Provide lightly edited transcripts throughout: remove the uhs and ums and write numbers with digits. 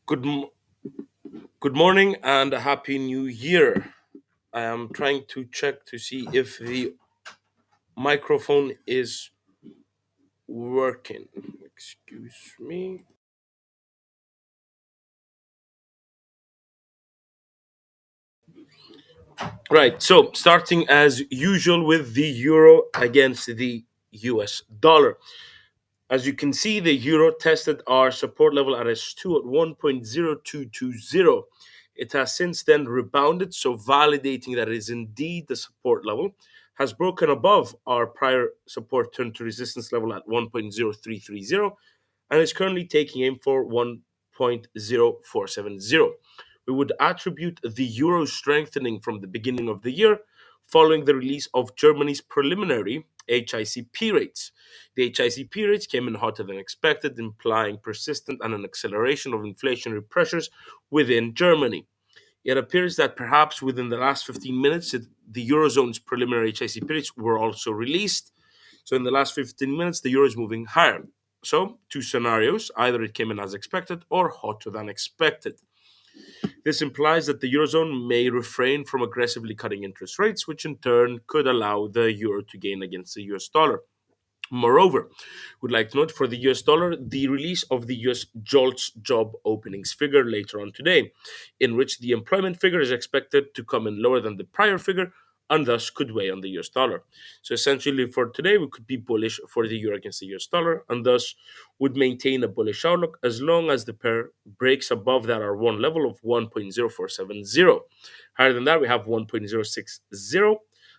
Good, good morning and a happy new year. I am trying to check to see if the microphone is working. Excuse me. Right, so starting as usual with the euro against the US dollar. As you can see, the euro tested our support level at S2 at 1.0220. It has since then rebounded, so validating that it is indeed the support level, has broken above our prior support turn to resistance level at 1.0330 and is currently taking aim for 1.0470. We would attribute the euro strengthening from the beginning of the year following the release of Germany's preliminary HICP rates. The HICP rates came in hotter than expected, implying persistent and an acceleration of inflationary pressures within Germany. It appears that perhaps within the last 15 minutes, the Eurozone's preliminary HICP rates were also released. So in the last 15 minutes, the euro is moving higher. So, two scenarios: either it came in as expected or hotter than expected. This implies that the Eurozone may refrain from aggressively cutting interest rates, which in turn could allow the euro to gain against the US dollar. Moreover, would like to note for the US dollar the release of the US JOLTS job openings figure later on today, in which the employment figure is expected to come in lower than the prior figure and thus could weigh on the US dollar. So essentially for today, we could be bullish for the euro against the US dollar and thus would maintain a bullish outlook as long as the pair breaks above that R1 level of 1.0470. Higher than that, we have 1.060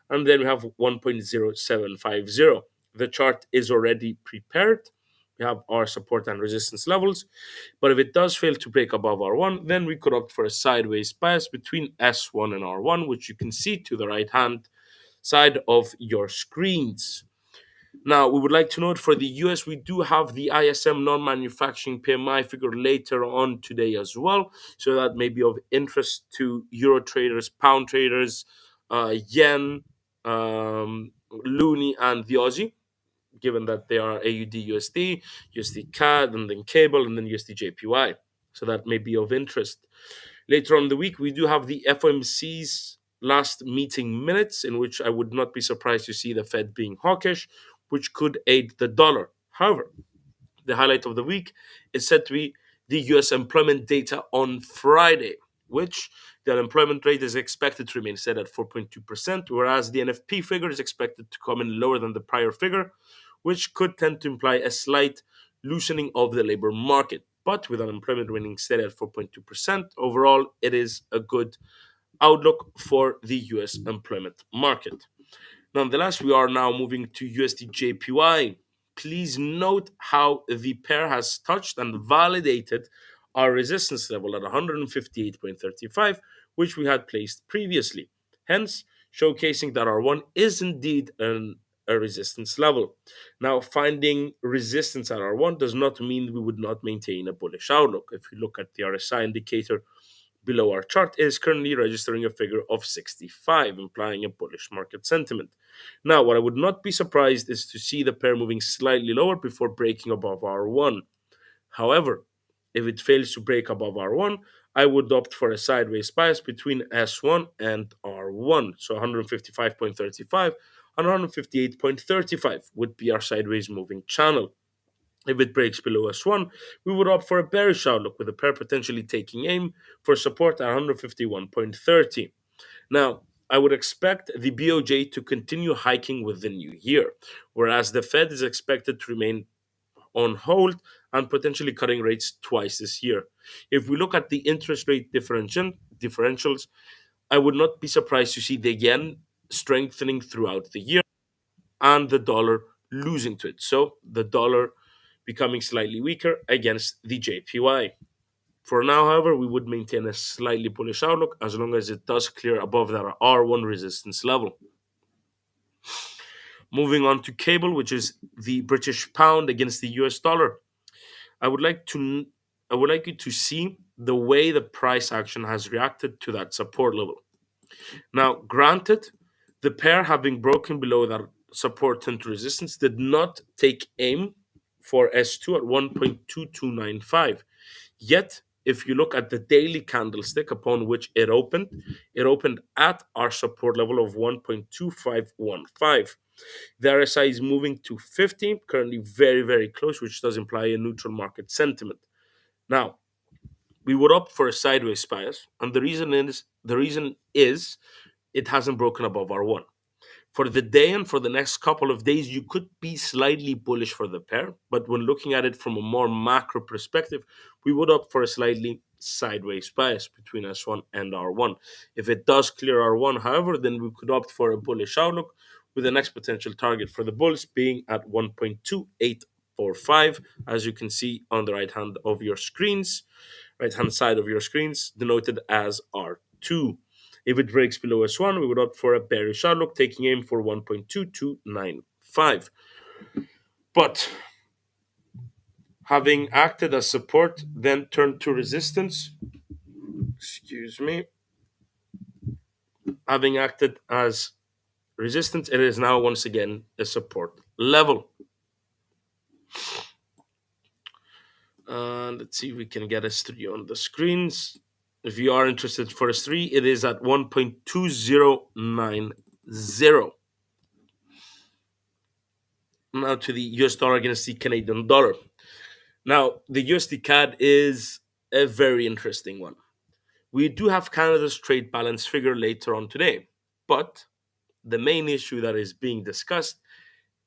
and then we have 1.0750. The chart is already prepared. We have our support and resistance levels. But if it does fail to break above R1, then we could opt for a sideways bias between S1 and R1, which you can see to the right hand side of your screens. Now, we would like to note for the US, we do have the ISM non manufacturing PMI figure later on today as well. So that may be of interest to Euro traders, pound traders, yen, loonie, and the Aussie, given that they are AUD USD, USD CAD, and then cable, and then USD JPY. So that may be of interest. Later on in the week, we do have the FOMC's last meeting minutes, in which I would not be surprised to see the Fed being hawkish, which could aid the dollar. However, the highlight of the week is said to be the US employment data on Friday, which the unemployment rate is expected to remain steady at 4.2%, whereas the NFP figure is expected to come in lower than the prior figure, which could tend to imply a slight loosening of the labor market. But with unemployment remaining steady at 4.2%, overall, it is a good outlook for the US employment market. Nonetheless, we are now moving to USD JPY. Please note how the pair has touched and validated our resistance level at 158.35, which we had placed previously, hence showcasing that R1 is indeed a resistance level. Now, finding resistance at R1 does not mean we would not maintain a bullish outlook. If you look at the RSI indicator below our chart, is currently registering a figure of 65, implying a bullish market sentiment. Now, what I would not be surprised is to see the pair moving slightly lower before breaking above R1. However, if it fails to break above R1, I would opt for a sideways bias between S1 and R1. So 155.35 and 158.35 would be our sideways moving channel. If it breaks below S1, we would opt for a bearish outlook with the pair potentially taking aim for support at 151.30. Now, I would expect the BOJ to continue hiking with the new year, whereas the Fed is expected to remain on hold and potentially cutting rates twice this year. If we look at the interest rate differentials, I would not be surprised to see the yen strengthening throughout the year and the dollar losing to it. So the dollar becoming slightly weaker against the JPY. For now, however, we would maintain a slightly bullish outlook as long as it does clear above that R1 resistance level. Moving on to cable, which is the British pound against the US dollar. I would like to I would like you to see the way the price action has reacted to that support level. Now, granted, the pair having broken below that support and resistance did not take aim for S2 at 1.2295. Yet, if you look at the daily candlestick upon which it opened at our support level of 1.2515. The RSI is moving to 50, currently very, very close, which does imply a neutral market sentiment. Now, we would opt for a sideways bias, and the reason is it hasn't broken above R1. For the day and for the next couple of days, you could be slightly bullish for the pair, but when looking at it from a more macro perspective, we would opt for a slightly sideways bias between S1 and R1. If it does clear R1, however, then we could opt for a bullish outlook, with the next potential target for the bulls being at 1.2845, as you can see on the right hand side of your screens, denoted as R2. If it breaks below S1, we would opt for a bearish outlook, taking aim for 1.2295. But having acted as support, then turned to resistance, excuse me, having acted as resistance, it is now once again a support level. Let's see if we can get S3 on the screens. If you are interested for S3, it is at 1.2090. Now to the US dollar against the Canadian dollar. Now, the USD CAD is a very interesting one. We do have Canada's trade balance figure later on today, but the main issue that is being discussed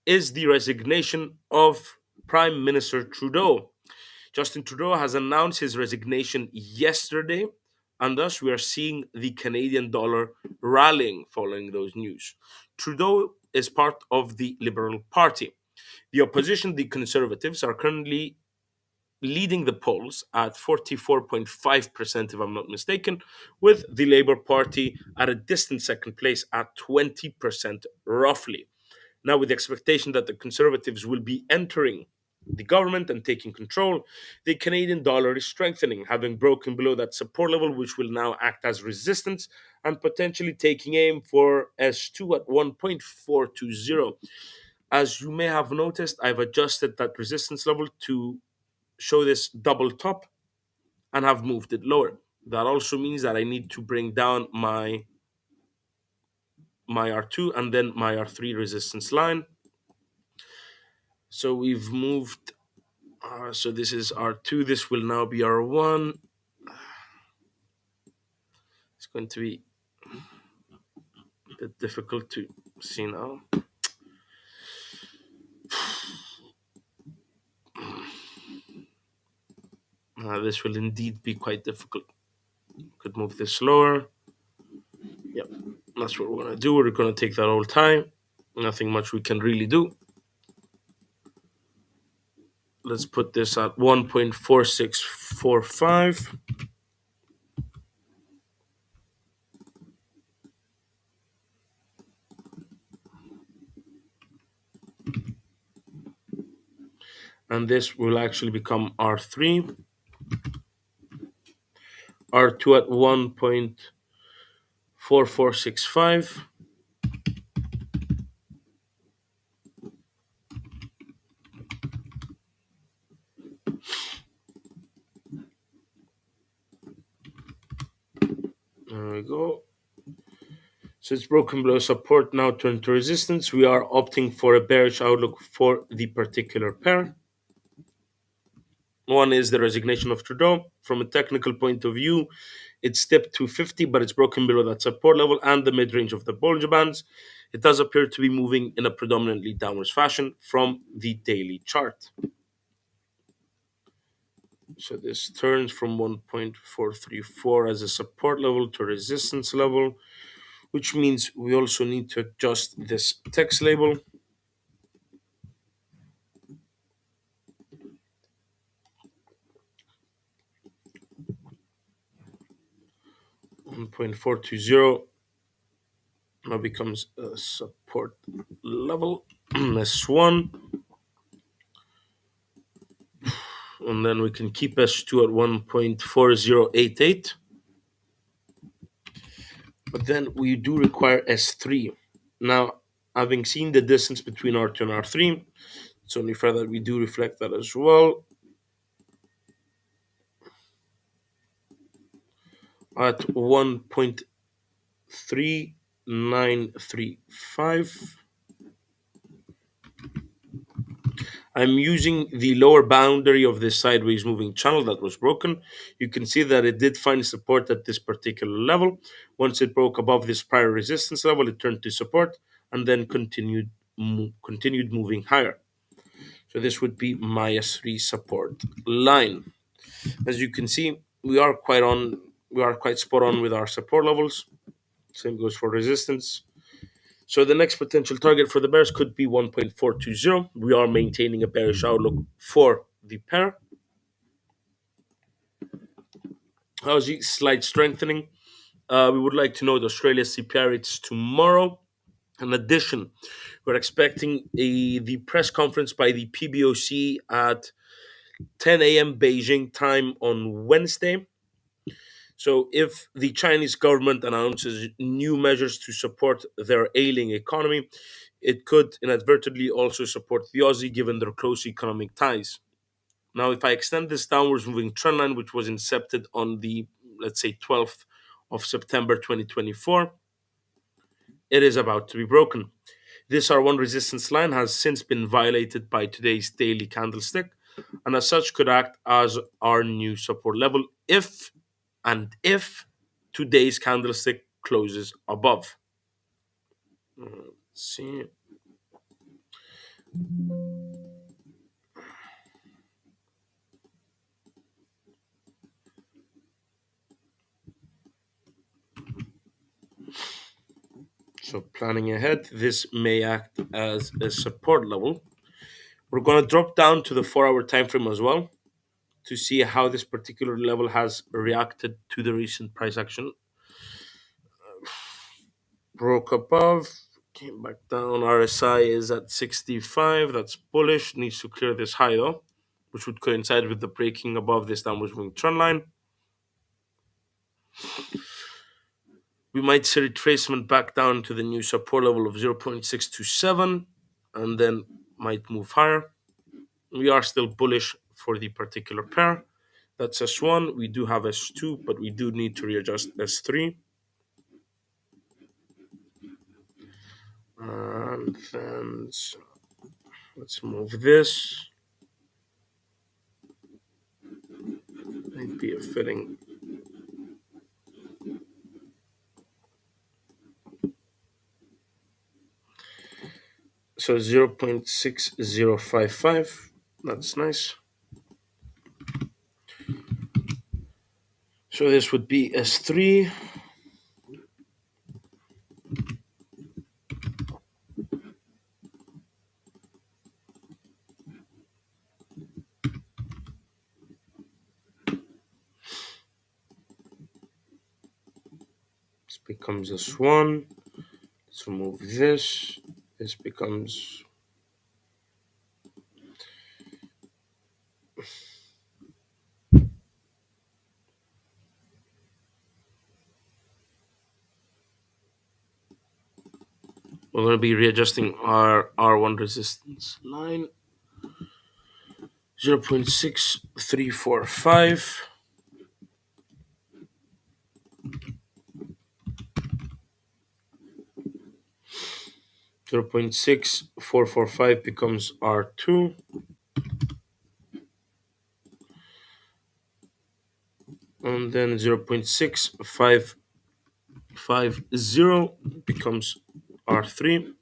is the resignation of Prime Minister Trudeau. Justin Trudeau has announced his resignation yesterday, and thus we are seeing the Canadian dollar rallying following those news. Trudeau is part of the Liberal Party. The opposition, the Conservatives, are currently leading the polls at 44.5%, if I'm not mistaken, with the Labour Party at a distant second place at 20%, roughly. Now, with the expectation that the Conservatives will be entering the government and taking control, the Canadian dollar is strengthening, having broken below that support level, which will now act as resistance and potentially taking aim for S2 at 1.420. As you may have noticed, I've adjusted that resistance level to show this double top and have moved it lower. That also means that I need to bring down my R2 and then my R3 resistance line. So we've moved, so this is R2, this will now be R1. It's going to be a bit difficult to see now. This will indeed be quite difficult. Could move this slower. Yep, that's what we're going to do. We're going to take that whole time. Nothing much we can really do. Let's put this at 1.4645. And this will actually become R3. R2 at 1.4465. There we go. So it's broken below support, now turned to resistance. We are opting for a bearish outlook for the particular pair. One is the resignation of Trudeau. From a technical point of view, it's dipped to 50, but it's broken below that support level and the mid-range of the Bollinger Bands. It does appear to be moving in a predominantly downwards fashion from the daily chart. So this turns from 1.434 as a support level to resistance level, which means we also need to adjust this text label. .420 now becomes a support level S1, and then we can keep S2 at 1.4088, but then we do require S3. Now, having seen the distance between R2 and R3, it's only fair that we do reflect that as well. at 1.3935. I'm using the lower boundary of this sideways moving channel that was broken. You can see that it did find support at this particular level. Once it broke above this prior resistance level, it turned to support and then continued moving higher. So this would be my S3 support line. As you can see, we are quite spot on with our support levels. Same goes for resistance. So the next potential target for the bears could be 1.420. We are maintaining a bearish outlook for the pair. Aussie slight strengthening. We would like to note Australia's CPI rates tomorrow. In addition, we're expecting the press conference by the PBOC at 10 a.m. Beijing time on Wednesday. So, if the Chinese government announces new measures to support their ailing economy, it could inadvertently also support the Aussie given their close economic ties. Now, if I extend this downwards moving trend line, which was incepted on the, let's say, 12th of September 2024, it is about to be broken. This R1 resistance line has since been violated by today's daily candlestick, and as such could act as our new support level if today's candlestick closes above. Let's see. So planning ahead, this may act as a support level. We're going to drop down to the 4-hour time frame as well to see how this particular level has reacted to the recent price action. Broke above, came back down. RSI is at 65. That's bullish. Needs to clear this high though, which would coincide with the breaking above this downward moving trend line. We might see retracement back down to the new support level of 0.627 and then might move higher. We are still bullish for the particular pair. That's S1. We do have S2, but we do need to readjust S3. And then let's move this. Might be a fitting. So 0.6055. That's nice. So this would be S3. This becomes S1. Let's remove this. This becomes. We're going to be readjusting our R1 resistance line. 0.6345. 0.6445 becomes R2. And then 0.6550 becomes R3.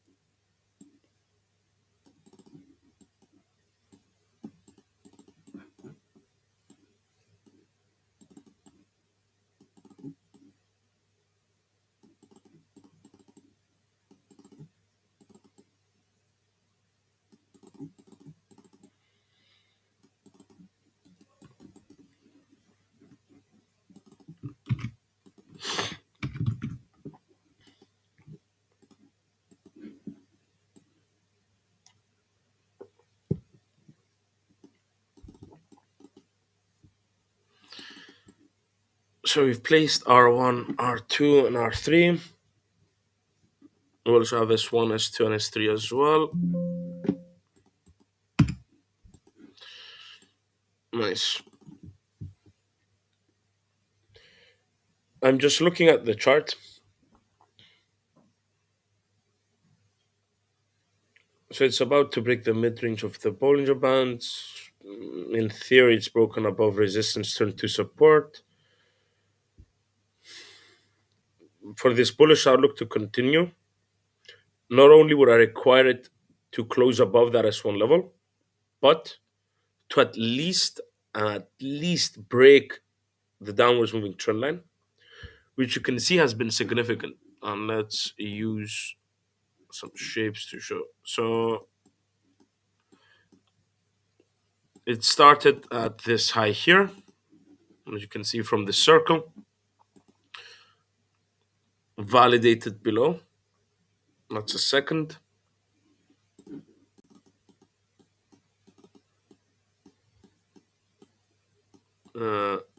So we've placed R1, R2, and R3. We also have S1, S2, and S3 as well. Nice. I'm just looking at the chart. So it's about to break the mid-range of the Bollinger Bands. In theory, it's broken above resistance, turned to support. For this bullish outlook to continue, not only would I require it to close above that S1 level, but to at least break the downwards moving trend line, which you can see has been significant. And let's use some shapes to show. So it started at this high here, as you can see from the circle, validated below. That's a second.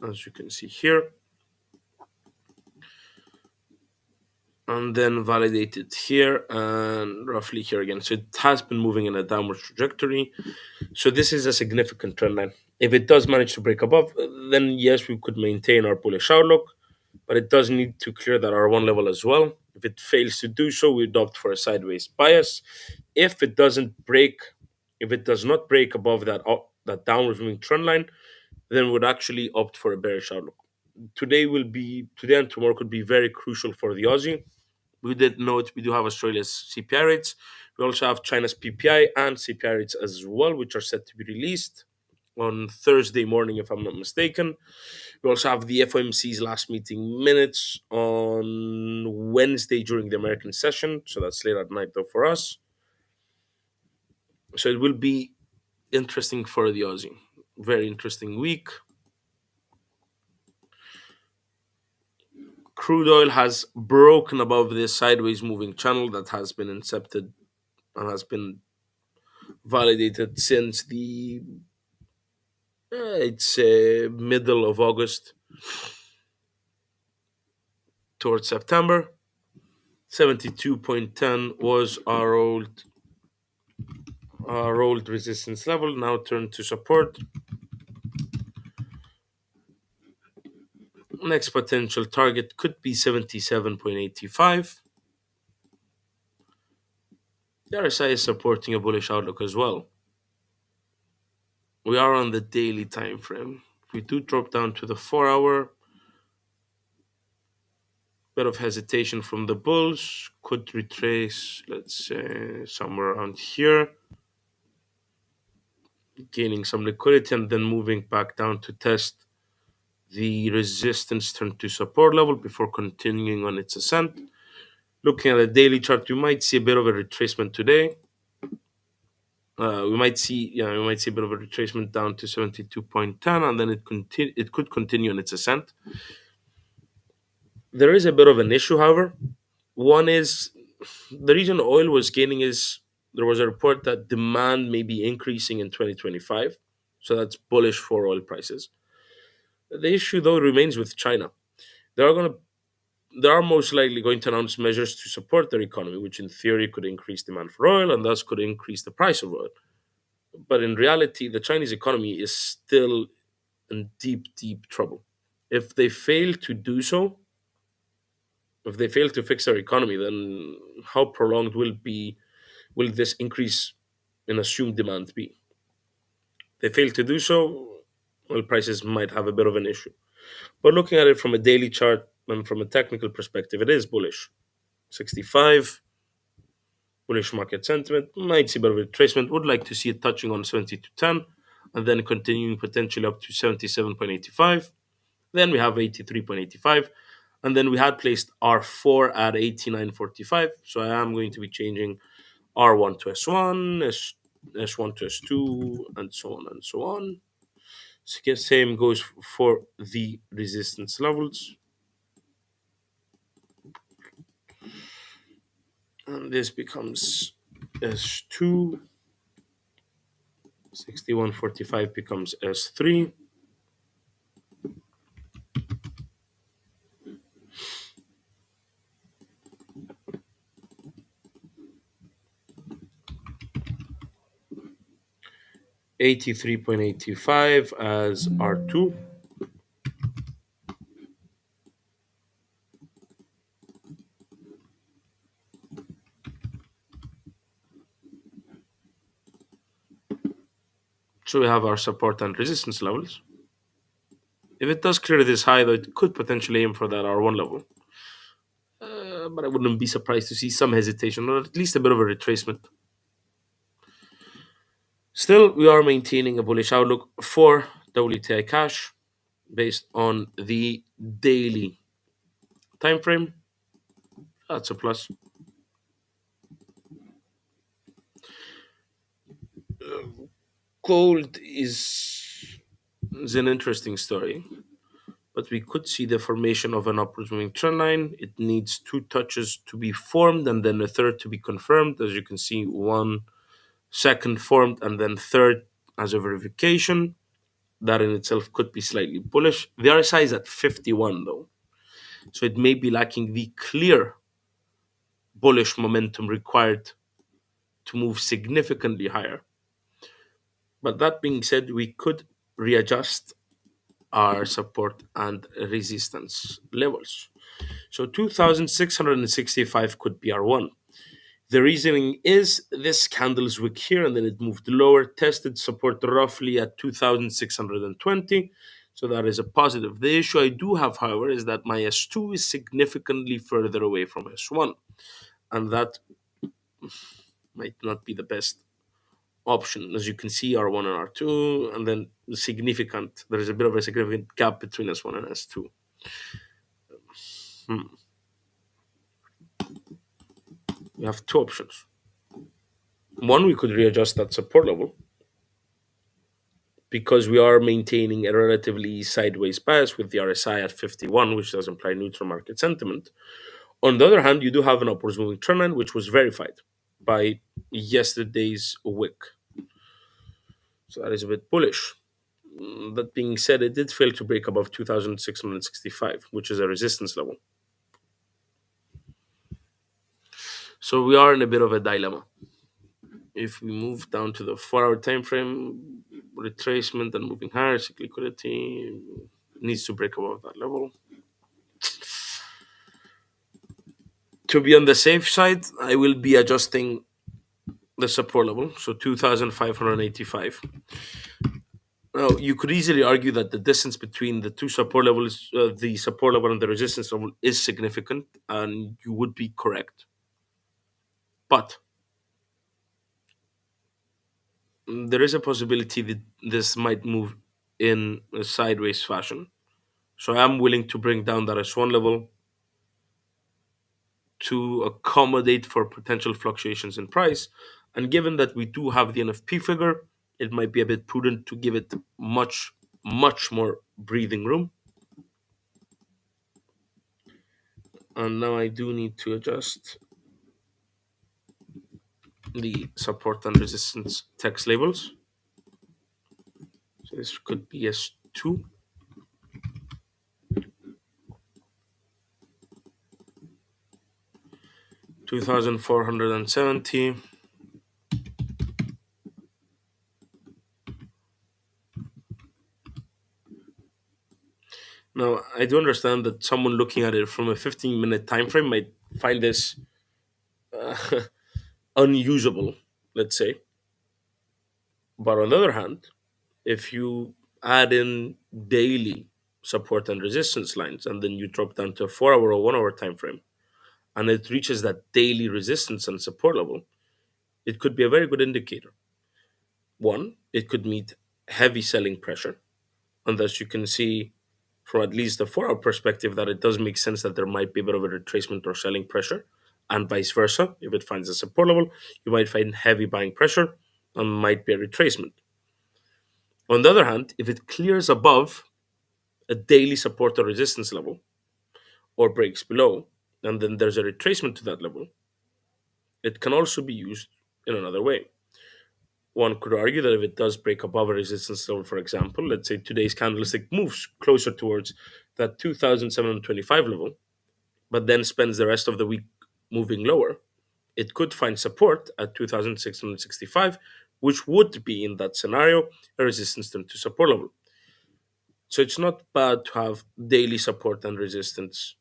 As you can see here, and then validated here and roughly here again. So it has been moving in a downward trajectory. So this is a significant trend line. If it does manage to break above, then yes, we could maintain our bullish outlook, but it does need to clear that R1 level as well. If it fails to do so, we opt for a sideways bias. If it doesn't break, if it does not break above that downward moving trend line, then would actually opt for a bearish outlook. Today and tomorrow could be very crucial for the Aussie. We did note we do have Australia's CPI rates. We also have China's PPI and CPI rates as well, which are set to be released on Thursday morning, if I'm not mistaken. We also have the FOMC's last meeting minutes on Wednesday during the American session. So that's late at night, though, for us. So it will be interesting for the Aussie. Very interesting week. Crude oil has broken above this sideways moving channel that has been incepted and has been validated since the it's middle of August towards September. 72.10 was our old resistance level, now turned to support. Next potential target could be 77.85. The RSI is supporting a bullish outlook as well. We are on the daily time frame. If we do drop down to the 4 hour, bit of hesitation from the bulls, could retrace, let's say, somewhere around here, gaining some liquidity and then moving back down to test the resistance turn to support level before continuing on its ascent. Looking at the daily chart, we might see a bit of a retracement today. We might see a bit of a retracement down to 72.10, and then it could continue on its ascent. There is a bit of an issue, however. One is the reason oil was gaining is there was a report that demand may be increasing in 2025, so that's bullish for oil prices. The issue though remains with China. They are going to they are most likely going to announce measures to support their economy, which in theory could increase demand for oil and thus could increase the price of oil. But in reality, the Chinese economy is still in deep, deep trouble. If they fail to do so, if they fail to fix their economy, then how prolonged will this increase in assumed demand be? They fail to do so, oil prices might have a bit of an issue. But looking at it from a daily chart and from a technical perspective, it is bullish. 65, bullish market sentiment, might see a bit of a retracement, would like to see it touching on 70 to 10, and then continuing potentially up to 77.85. Then we have 83.85, and then we had placed R4 at 89.45. So I am going to be changing R1 to S1, S1 to S2, and so on and so on. Same goes for the resistance levels. And this becomes S2, 61.45 becomes S3. $83.85 as R2. So we have our support and resistance levels. If it does clear this high, though, it could potentially aim for that R1 level. But I wouldn't be surprised to see some hesitation or at least a bit of a retracement. Still, we are maintaining a bullish outlook for WTI cash based on the daily time frame. That's a plus. Gold is an interesting story, but we could see the formation of an upwards moving trend line. It needs two touches to be formed and then a third to be confirmed. As you can see, one second formed and then third as a verification. That in itself could be slightly bullish. The RSI is at 51 though, so it may be lacking the clear bullish momentum required to move significantly higher. But that being said, we could readjust our support and resistance levels. So 2665 could be our one. The reasoning is this candle's wick here and then it moved lower, tested support roughly at 2620. So that is a positive. The issue I do have, however, is that my S2 is significantly further away from S1. And that might not be the best option. As you can see, R1 and R2, and then there is a bit of a significant gap between S1 and S2. Hmm. We have two options. One, we could readjust that support level because we are maintaining a relatively sideways bias with the RSI at 51, which does imply neutral market sentiment. On the other hand, you do have an upwards moving trend line, which was verified by yesterday's wick. So that is a bit bullish. That being said, it did fail to break above 2665, which is a resistance level. So we are in a bit of a dilemma. If we move down to the 4 hour time frame, retracement and moving higher, cyclicality needs to break above that level. To be on the safe side, I will be adjusting the support level, so 2585. Now, you could easily argue that the distance between the two support levels, the support level and the resistance level, is significant, and you would be correct. But there is a possibility that this might move in a sideways fashion. So I'm willing to bring down that S1 level to accommodate for potential fluctuations in price. And given that we do have the NFP figure, it might be a bit prudent to give it much, much more breathing room. And now I do need to adjust the support and resistance text labels. So this could be S2. $2,470. Now, I do understand that someone looking at it from a 15-minute time frame might find this uh, unusable, let's say. But on the other hand, if you add in daily support and resistance lines and then you drop down to a 4 hour or 1 hour time frame and it reaches that daily resistance and support level, it could be a very good indicator. One, it could meet heavy selling pressure. And thus you can see from at least the 4 hour perspective that it does make sense that there might be a bit of a retracement or selling pressure, and vice versa. If it finds a support level, you might find heavy buying pressure and might be a retracement. On the other hand, if it clears above a daily support or resistance level or breaks below, and then there's a retracement to that level, it can also be used in another way. One could argue that if it does break above a resistance level, for example, let's say today's candlestick moves closer towards that 2,725 level, but then spends the rest of the week moving lower, it could find support at 2,665, which would be in that scenario a resistance to support level. So it's not bad to have daily support and resistance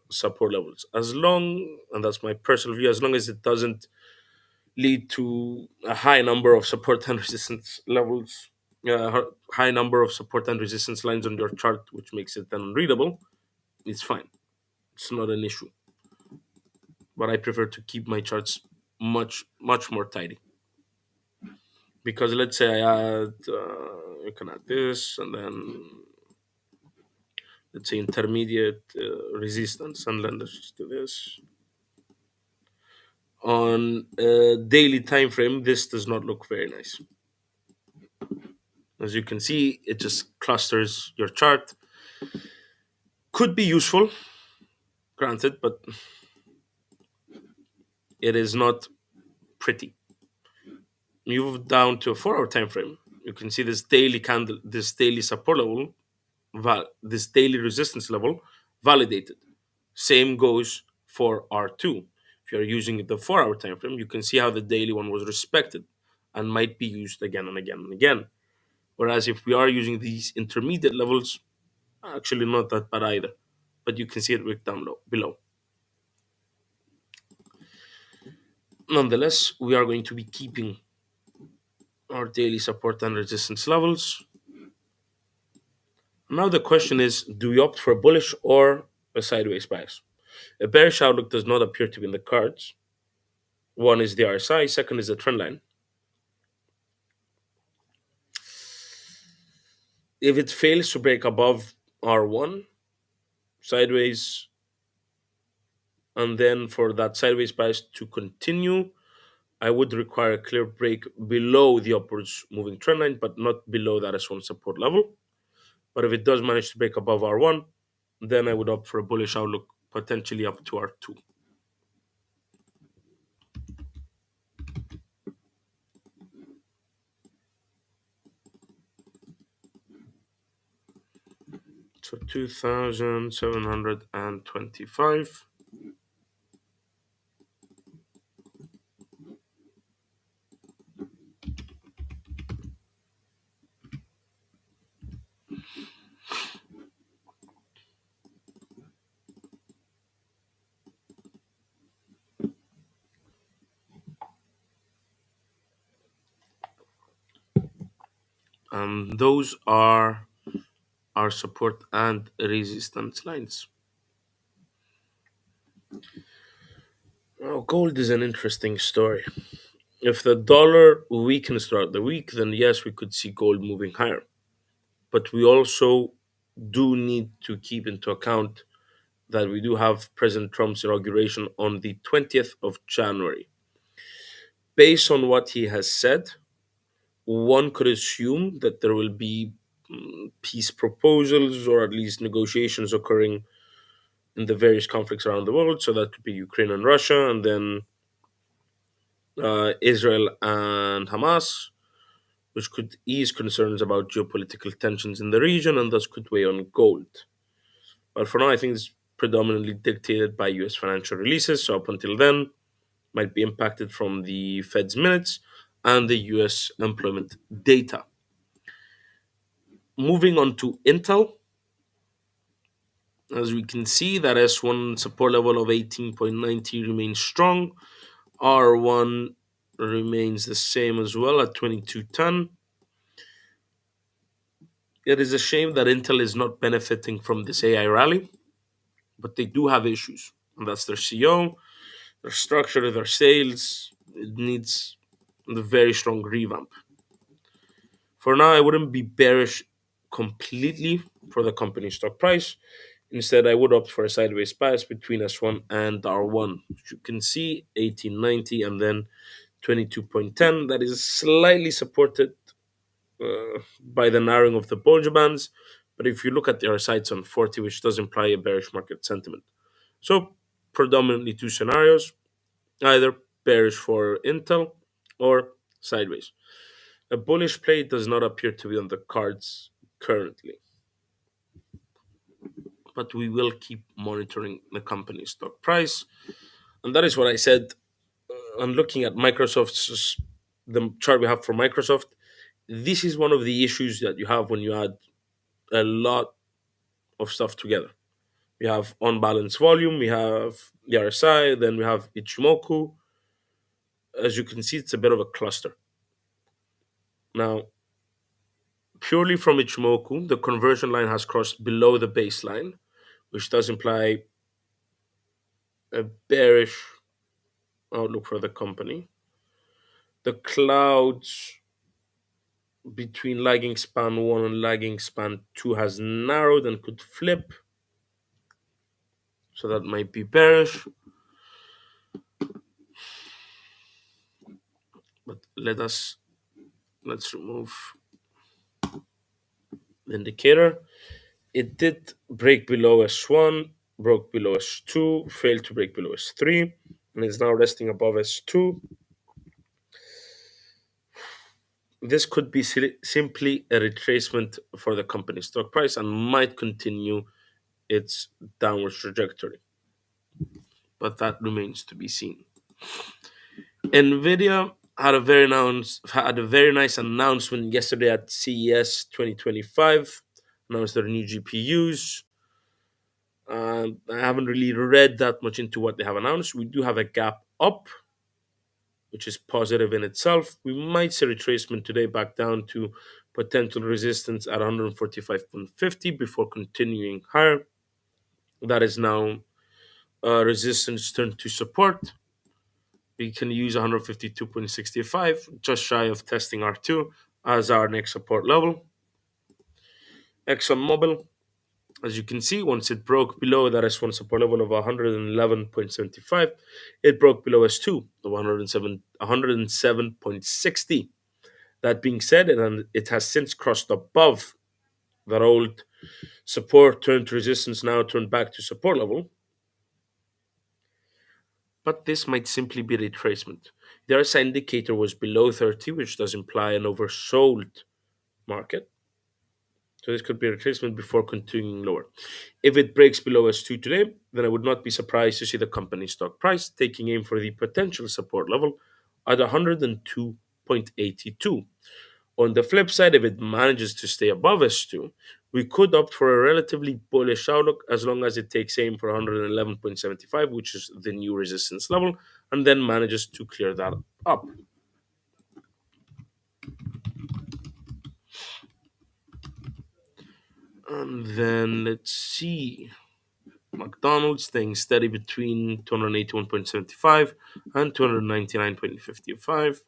support levels, as long, and that's my personal view, as long as it doesn't lead to a high number of support and resistance levels, high number of support and resistance lines on your chart, which makes it then unreadable. It's fine. It's not an issue. But I prefer to keep my charts much more tidy. Because let's say I add, you can add this, and then let's say intermediate resistance, and then let's just do this. On a daily time frame, this does not look very nice. As you can see, it just clusters your chart. Could be useful, granted, but it is not pretty. Move down to a 4 hour time frame. You can see this daily candle, this daily support level, this daily resistance level validated. Same goes for R2. If you're using the 4 hour time frame, you can see how the daily one was respected and might be used again and again and again. Whereas if we are using these intermediate levels, actually not that bad either. But you can see it right down below. Nonetheless, we are going to be keeping our daily support and resistance levels. Now the question is, do we opt for a bullish or a sideways bias? A bearish outlook does not appear to be in the cards. One is the RSI, second is the trend line. If it fails to break above R1, sideways, and then for that sideways bias to continue, I would require a clear break below the upwards moving trend line, but not below that S1 support level. But if it does manage to break above R1, then I would opt for a bullish outlook, potentially up to R2. So 2,725. Those are our support and resistance lines. Now, gold is an interesting story. If the dollar weakens throughout the week, then yes, we could see gold moving higher. But we also do need to keep into account that we do have President Trump's inauguration on the 20th of January. Based on what he has said, one could assume that there will be peace proposals or at least negotiations occurring in the various conflicts around the world. So that could be Ukraine and Russia, and then Israel and Hamas, which could ease concerns about geopolitical tensions in the region and thus could weigh on gold. But for now, I think it's predominantly dictated by US financial releases. So up until then, might be impacted from the Fed's minutes and the US employment data. Moving on to Intel, as we can see, that S1 support level of 18.90 remains strong. R1 remains the same as well at 2210. It is a shame that Intel is not benefiting from this AI rally, but they do have issues. And that's their CEO, their structure, their sales. It needs a very strong revamp. For now, I wouldn't be bearish completely for the company stock price. Instead, I would opt for a sideways bias between S1 and R1. As you can see, 1890 and then 22.10. That is slightly supported by the narrowing of the Bollinger Bands. But if you look at their sites on 40, which does imply a bearish market sentiment. So, predominantly two scenarios, either bearish for Intel or sideways. A bullish play does not appear to be on the cards currently, but we will keep monitoring the company's stock price. And that is what I said. I'm looking at Microsoft's, the chart we have for Microsoft. This is one of the issues that you have when you add a lot of stuff together. We have unbalanced volume, we have the RSI, then we have Ichimoku. as you can see, it's a bit of a cluster. Now, purely from Ichimoku, the conversion line has crossed below the baseline, which does imply a bearish outlook for the company. The clouds between lagging span 1 and lagging span 2 has narrowed and could flip, so that might be bearish. But let's remove the indicator. It did break below S1, broke below S2, failed to break below S3, and is now resting above S2. This could be simply a retracement for the company's stock price and might continue its downward trajectory, but that remains to be seen. Nvidia had a very nice announcement yesterday at CES 2025. Announced their new GPUs. I haven't really read that much into what they have announced. We do have a gap up, which is positive in itself. We might see retracement today back down to potential resistance at 145.50 before continuing higher. That is now resistance turned to support. We can use 152.65, just shy of testing R2 as our next support level. ExxonMobil, as you can see, once it broke below that S1 support level of 111.75, it broke below S2 of 107.60. That being said, it has since crossed above that old support, turned to resistance, now turned back to support level. But this might simply be retracement. The RSI indicator was below 30, which does imply an oversold market. So this could be a retracement before continuing lower. If it breaks below S2 today, then I would not be surprised to see the company's stock price taking aim for the potential support level at 102.82. On the flip side, if it manages to stay above S2, we could opt for a relatively bullish outlook as long as it takes aim for 111.75, which is the new resistance level, and then manages to clear that up. And then let's see. McDonald's staying steady between 281.75 and 299.55.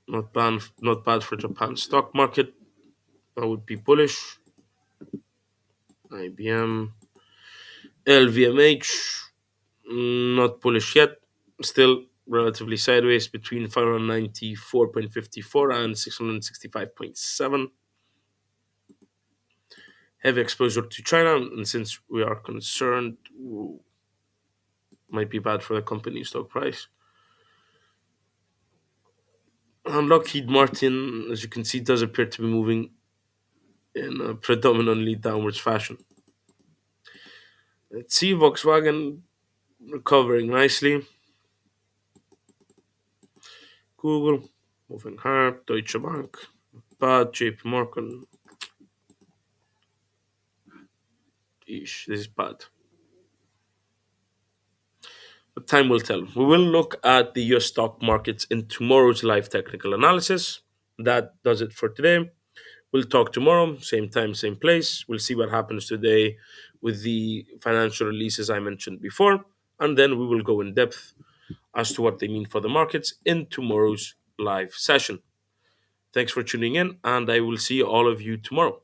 Not bad for Japan stock market. I would be bullish. IBM, LVMH, not bullish yet. Still relatively sideways between 594.54 and 665.7. Heavy exposure to China, and since we are concerned, might be bad for the company stock price. And Lockheed Martin, as you can see, does appear to be moving in a predominantly downwards fashion. Let's see Volkswagen recovering nicely. Google moving hard. Deutsche Bank bad. JP Morgan. This is bad. But time will tell. We will look at the US stock markets in tomorrow's live technical analysis. That does it for today. We'll talk tomorrow, same time, same place. We'll see what happens today with the financial releases I mentioned before. And then we will go in depth as to what they mean for the markets in tomorrow's live session. Thanks for tuning in, and I will see all of you tomorrow.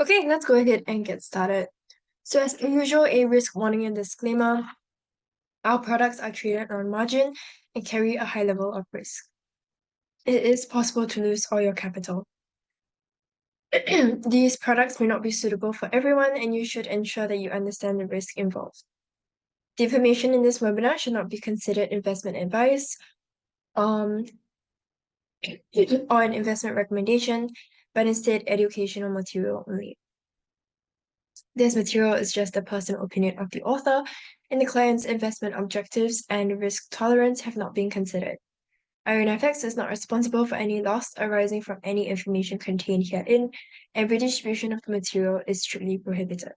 Okay, let's go ahead and get started. So as usual, a risk warning and disclaimer. Our products are traded on margin and carry a high level of risk. It is possible to lose all your capital. These products may not be suitable for everyone, and you should ensure that you understand the risk involved. The information in this webinar should not be considered investment advice um, or an investment recommendation, but instead educational material only. This material is just the personal opinion of the author, and the client's investment objectives and risk tolerance have not been considered. IronFX is not responsible for any loss arising from any information contained herein, and redistribution of the material is strictly prohibited.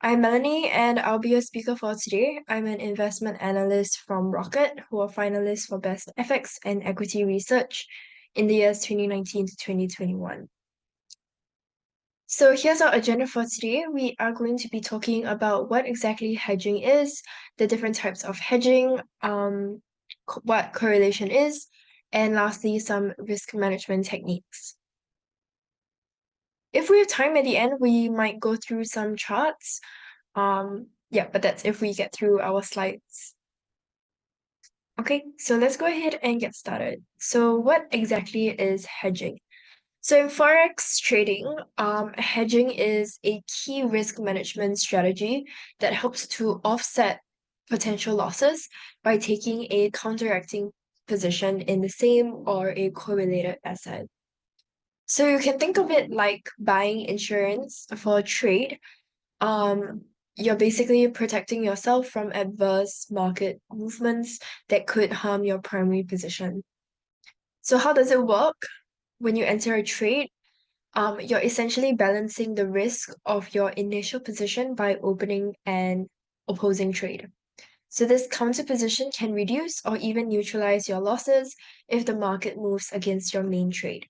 I'm Melanie, and I'll be your speaker for today. I'm an investment analyst from Rocket, who are finalists for Best FX and Equity Research in the years 2019 to 2021. So here's our agenda for today. We are going to be talking about what exactly hedging is, the different types of hedging, what correlation is, and lastly, some risk management techniques. If we have time at the end, we might go through some charts. Yeah, but that's if we get through our slides. Okay, so let's go ahead and get started. So what exactly is hedging? So in Forex trading, hedging is a key risk management strategy that helps to offset potential losses by taking a counteracting position in the same or a correlated asset. So you can think of it like buying insurance for a trade. You're basically protecting yourself from adverse market movements that could harm your primary position. So how does it work? When you enter a trade, you're essentially balancing the risk of your initial position by opening an opposing trade. So this counter position can reduce or even neutralize your losses if the market moves against your main trade.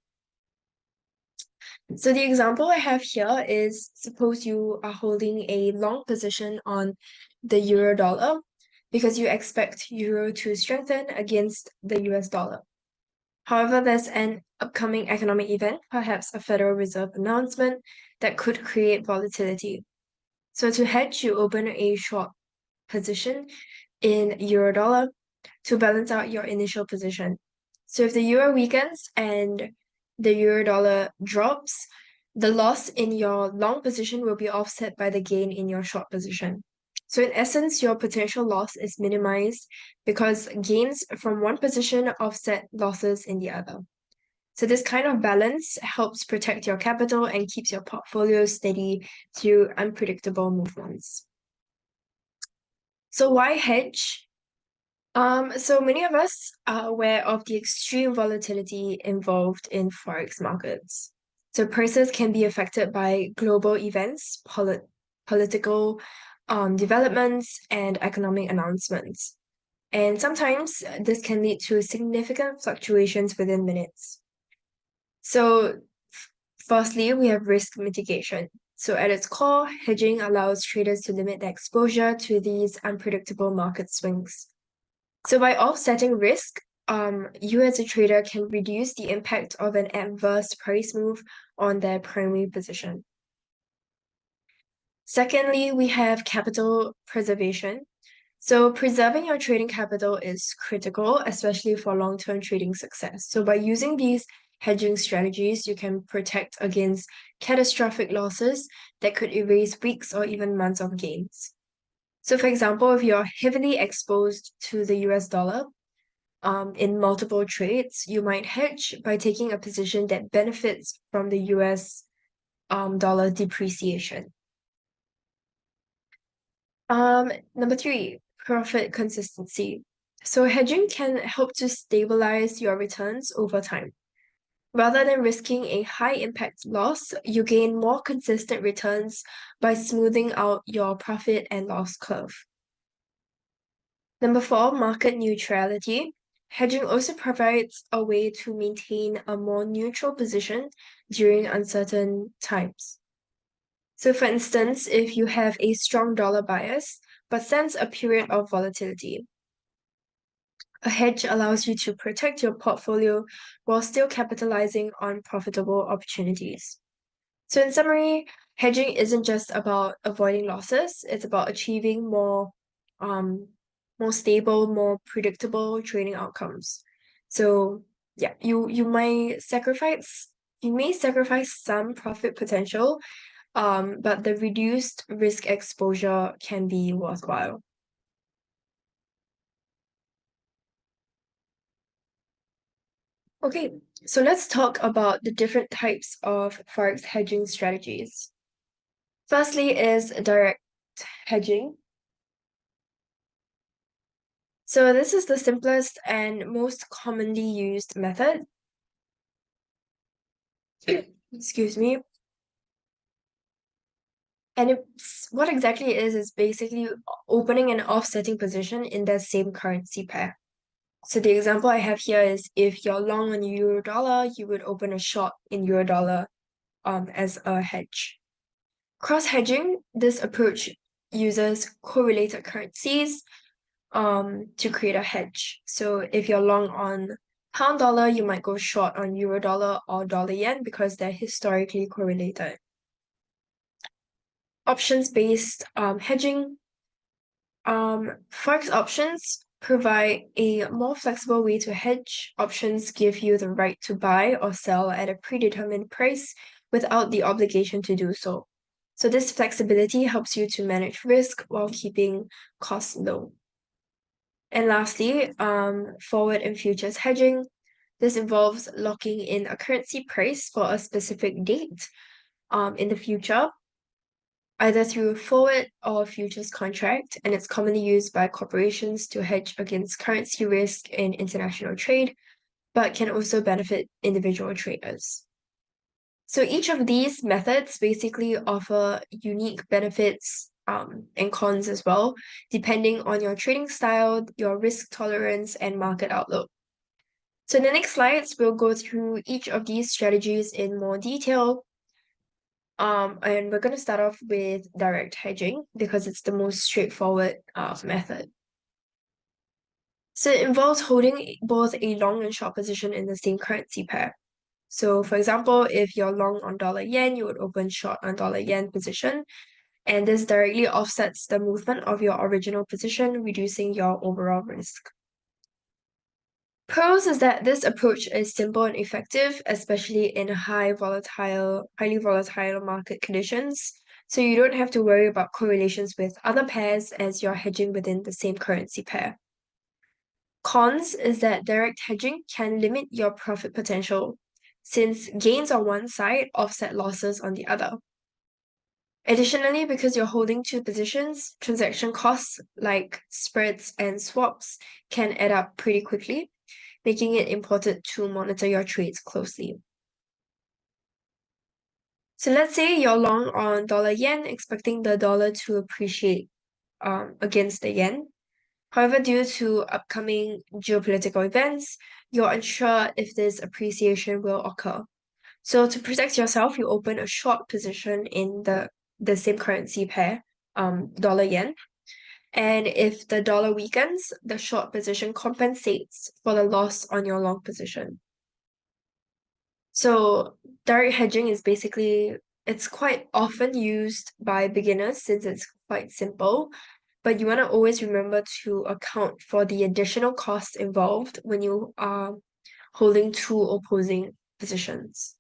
So the example I have here is, suppose you are holding a long position on the euro dollar because you expect euro to strengthen against the US dollar. However, there's an upcoming economic event, perhaps a Federal Reserve announcement, that could create volatility. So to hedge, you open a short position in euro dollar to balance out your initial position. So if the euro weakens and the euro dollar drops, the loss in your long position will be offset by the gain in your short position. So in essence, your potential loss is minimized because gains from one position offset losses in the other. So this kind of balance helps protect your capital and keeps your portfolio steady through unpredictable movements. So why hedge? So many of us are aware of the extreme volatility involved in forex markets. So prices can be affected by global events, political developments, and economic announcements. And sometimes this can lead to significant fluctuations within minutes. So firstly, we have risk mitigation. So at its core, hedging allows traders to limit their exposure to these unpredictable market swings. So by offsetting risk, you as a trader can reduce the impact of an adverse price move on their primary position. Secondly, we have capital preservation. So preserving your trading capital is critical, especially for long-term trading success. So by using these hedging strategies, you can protect against catastrophic losses that could erase weeks or even months of gains. So for example, if you're heavily exposed to the US dollar, in multiple trades, you might hedge by taking a position that benefits from the US dollar depreciation. Number three, profit consistency. So hedging can help to stabilize your returns over time. Rather than risking a high impact loss, you gain more consistent returns by smoothing out your profit and loss curve. Number four, market neutrality. Hedging also provides a way to maintain a more neutral position during uncertain times. So for instance, if you have a strong dollar bias, but sense a period of volatility, a hedge allows you to protect your portfolio while still capitalizing on profitable opportunities. So in summary, hedging isn't just about avoiding losses, it's about achieving um more stable, more predictable trading outcomes. So yeah, you may sacrifice some profit potential, but the reduced risk exposure can be worthwhile. Okay, so let's talk about the different types of forex hedging strategies. Firstly is direct hedging. So this is the simplest and most commonly used method. Excuse me. And what exactly it is basically opening and offsetting position in the same currency pair. So the example I have here is if you're long on euro dollar, you would open a short in euro dollar as a hedge. Cross hedging, this approach uses correlated currencies to create a hedge. So if you're long on pound dollar, you might go short on euro dollar or dollar yen because they're historically correlated. Options-based hedging. Forex options provide a more flexible way to hedge. Options give you the right to buy or sell at a predetermined price without the obligation to do so. So this flexibility helps you to manage risk while keeping costs low. And lastly, forward and futures hedging. This involves locking in a currency price for a specific date in the future, either through a forward or futures contract, and it's commonly used by corporations to hedge against currency risk in international trade, but can also benefit individual traders. So each of these methods basically offer unique benefits and cons as well, depending on your trading style, your risk tolerance, and market outlook. So in the next slides, we'll go through each of these strategies in more detail. And we're going to start off with direct hedging because it's the most straightforward method. So it involves holding both a long and short position in the same currency pair. So for example, if you're long on dollar yen, you would open short on dollar yen position, and this directly offsets the movement of your original position, reducing your overall risk. Pros is that this approach is simple and effective, especially in highly volatile market conditions. So you don't have to worry about correlations with other pairs as you're hedging within the same currency pair. Cons is that direct hedging can limit your profit potential, since gains on one side offset losses on the other. Additionally, because you're holding two positions, transaction costs like spreads and swaps can add up pretty quickly, making it important to monitor your trades closely. So let's say you're long on dollar yen, expecting the dollar to appreciate against the yen. However, due to upcoming geopolitical events, you're unsure if this appreciation will occur. So to protect yourself, you open a short position in the same currency pair, dollar yen. And if the dollar weakens, the short position compensates for the loss on your long position. So direct hedging is basically, it's quite often used by beginners since it's quite simple, but you want to always remember to account for the additional costs involved when you are holding two opposing positions.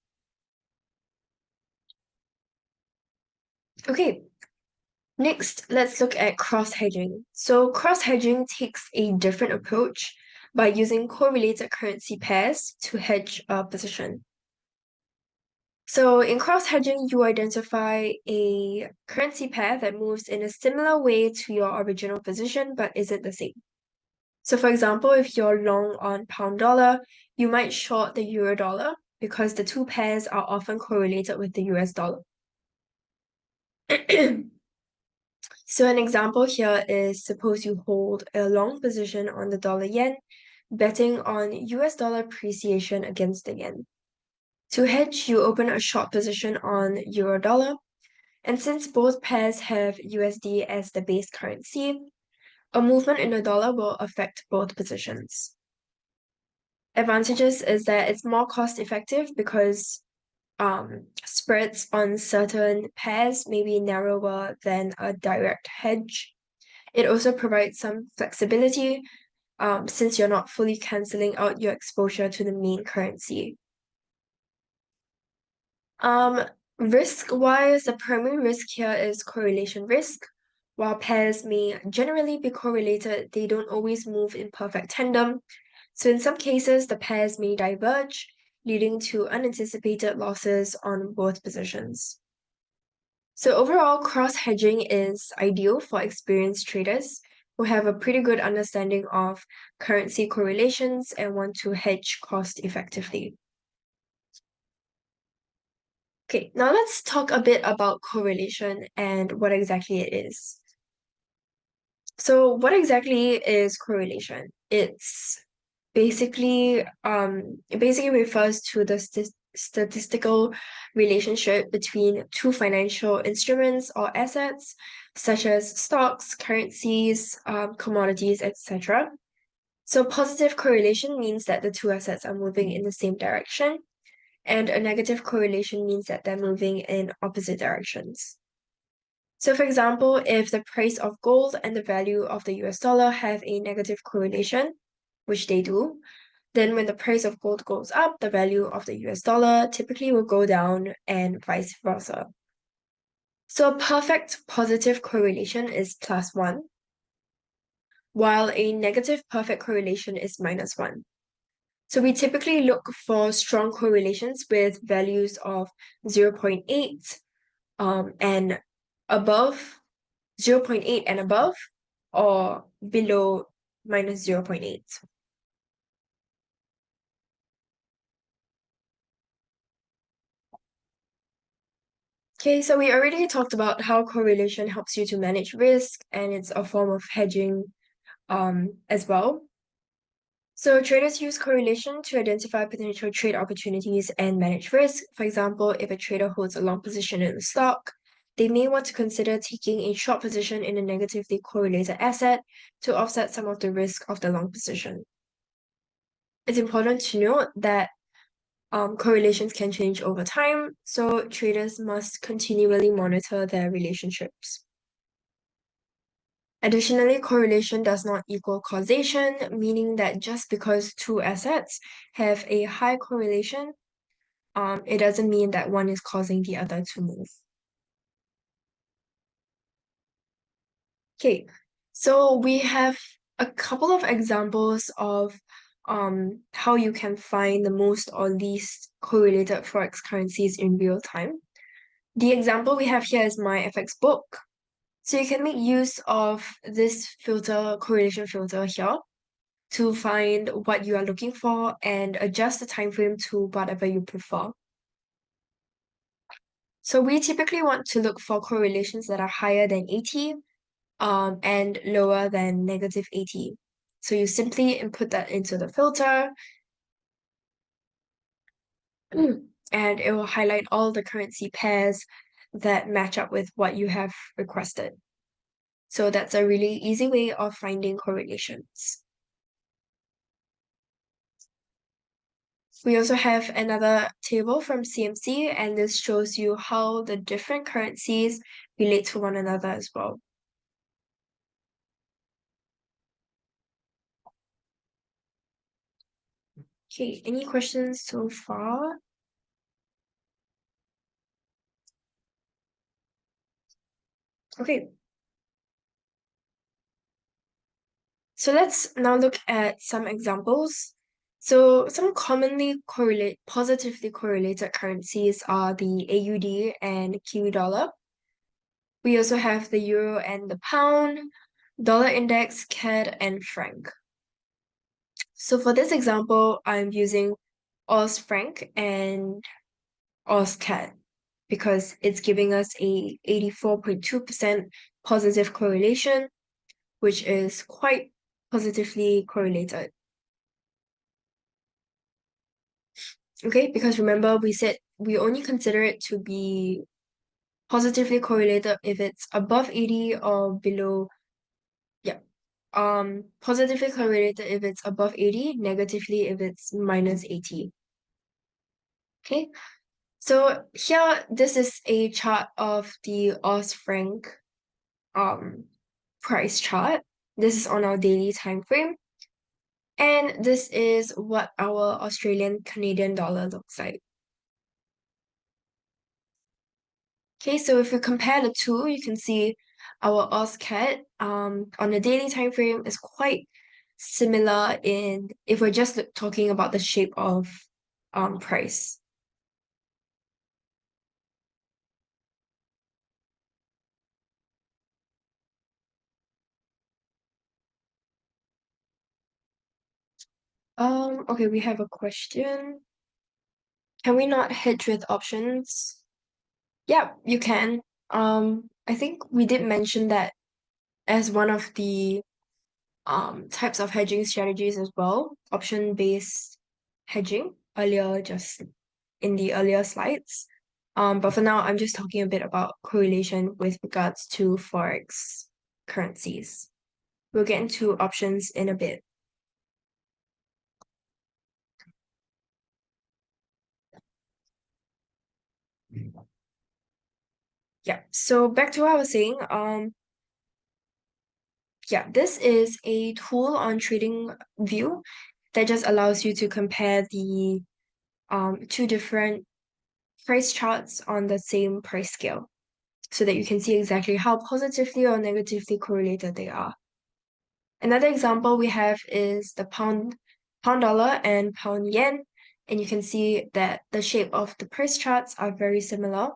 Okay, next, let's look at cross-hedging. So cross-hedging takes a different approach by using correlated currency pairs to hedge a position. So in cross-hedging, you identify a currency pair that moves in a similar way to your original position but isn't the same. So for example, if you're long on pound dollar, you might short the euro dollar because the two pairs are often correlated with the US dollar. So an example here is suppose you hold a long position on the dollar yen, betting on US dollar appreciation against the yen. To hedge, you open a short position on euro dollar, and since both pairs have USD as the base currency, a movement in the dollar will affect both positions. Advantages is that it's more cost effective because spreads on certain pairs may be narrower than a direct hedge. It also provides some flexibility since you're not fully canceling out your exposure to the main currency. Um, Risk-wise, the primary risk here is correlation risk. While pairs may generally be correlated, they don't always move in perfect tandem. So in some cases, the pairs may diverge, leading to unanticipated losses on both positions. So overall, cross-hedging is ideal for experienced traders who have a pretty good understanding of currency correlations and want to hedge cost effectively. Okay, now let's talk a bit about correlation and what exactly it is. So what exactly is correlation? It basically refers to the statistical relationship between two financial instruments or assets, such as stocks, currencies, commodities, etc. So positive correlation means that the two assets are moving in the same direction, and a negative correlation means that they're moving in opposite directions. So for example, if the price of gold and the value of the US dollar have a negative correlation, which they do, then when the price of gold goes up, the value of the US dollar typically will go down and vice versa. So a perfect positive correlation is +1, while a negative perfect correlation is -1. So we typically look for strong correlations with values of 0.8 and above 0.8 and above or below -0.8. Okay, so we already talked about how correlation helps you to manage risk and it's a form of hedging as well. So traders use correlation to identify potential trade opportunities and manage risk. For example, if a trader holds a long position in a stock, they may want to consider taking a short position in a negatively correlated asset to offset some of the risk of the long position. It's important to note that correlations can change over time, so traders must continually monitor their relationships. Additionally, correlation does not equal causation, meaning that just because two assets have a high correlation, it doesn't mean that one is causing the other to move. Okay, so we have a couple of examples of how you can find the most or least correlated forex currencies in real time. The example we have here is my FX book. So you can make use of this filter, correlation filter here to find what you are looking for and adjust the time frame to whatever you prefer. So we typically want to look for correlations that are higher than 80 and lower than -80. So you simply input that into the filter and it will highlight all the currency pairs that match up with what you have requested. So that's a really easy way of finding correlations. We also have another table from CMC, and this shows you how the different currencies relate to one another as well. Okay, any questions so far? Okay, so let's now look at some examples. So some positively correlated currencies are the AUD and Kiwi dollar. We also have the euro and the pound, dollar index, CAD, and franc. So for this example, I'm using Aus franc and Aus CAD because it's giving us a 84.2% positive correlation, which is quite positively correlated. Okay, because remember we said we only consider it to be positively correlated if it's above 80 or below. Yeah. Positively correlated if it's above 80, negatively if it's -80. Okay. So here, this is a chart of the Aus franc price chart. This is on our daily time frame. And this is what our Australian Canadian dollar looks like. Okay, so if we compare the two, you can see our AusCAD on the daily time frame is quite similar in if we're just talking about the shape of price. Okay, we have a question. Can we not hedge with options? Yeah, you can. I think we did mention that as one of the types of hedging strategies as well, option-based hedging earlier, just in the earlier slides. But for now, I'm just talking a bit about correlation with regards to Forex currencies. We'll get into options in a bit. Yeah, so back to what I was saying, yeah, this is a tool on TradingView that just allows you to compare the two different price charts on the same price scale so that you can see exactly how positively or negatively correlated they are. Another example we have is the pound dollar and pound yen, and you can see that the shape of the price charts are very similar.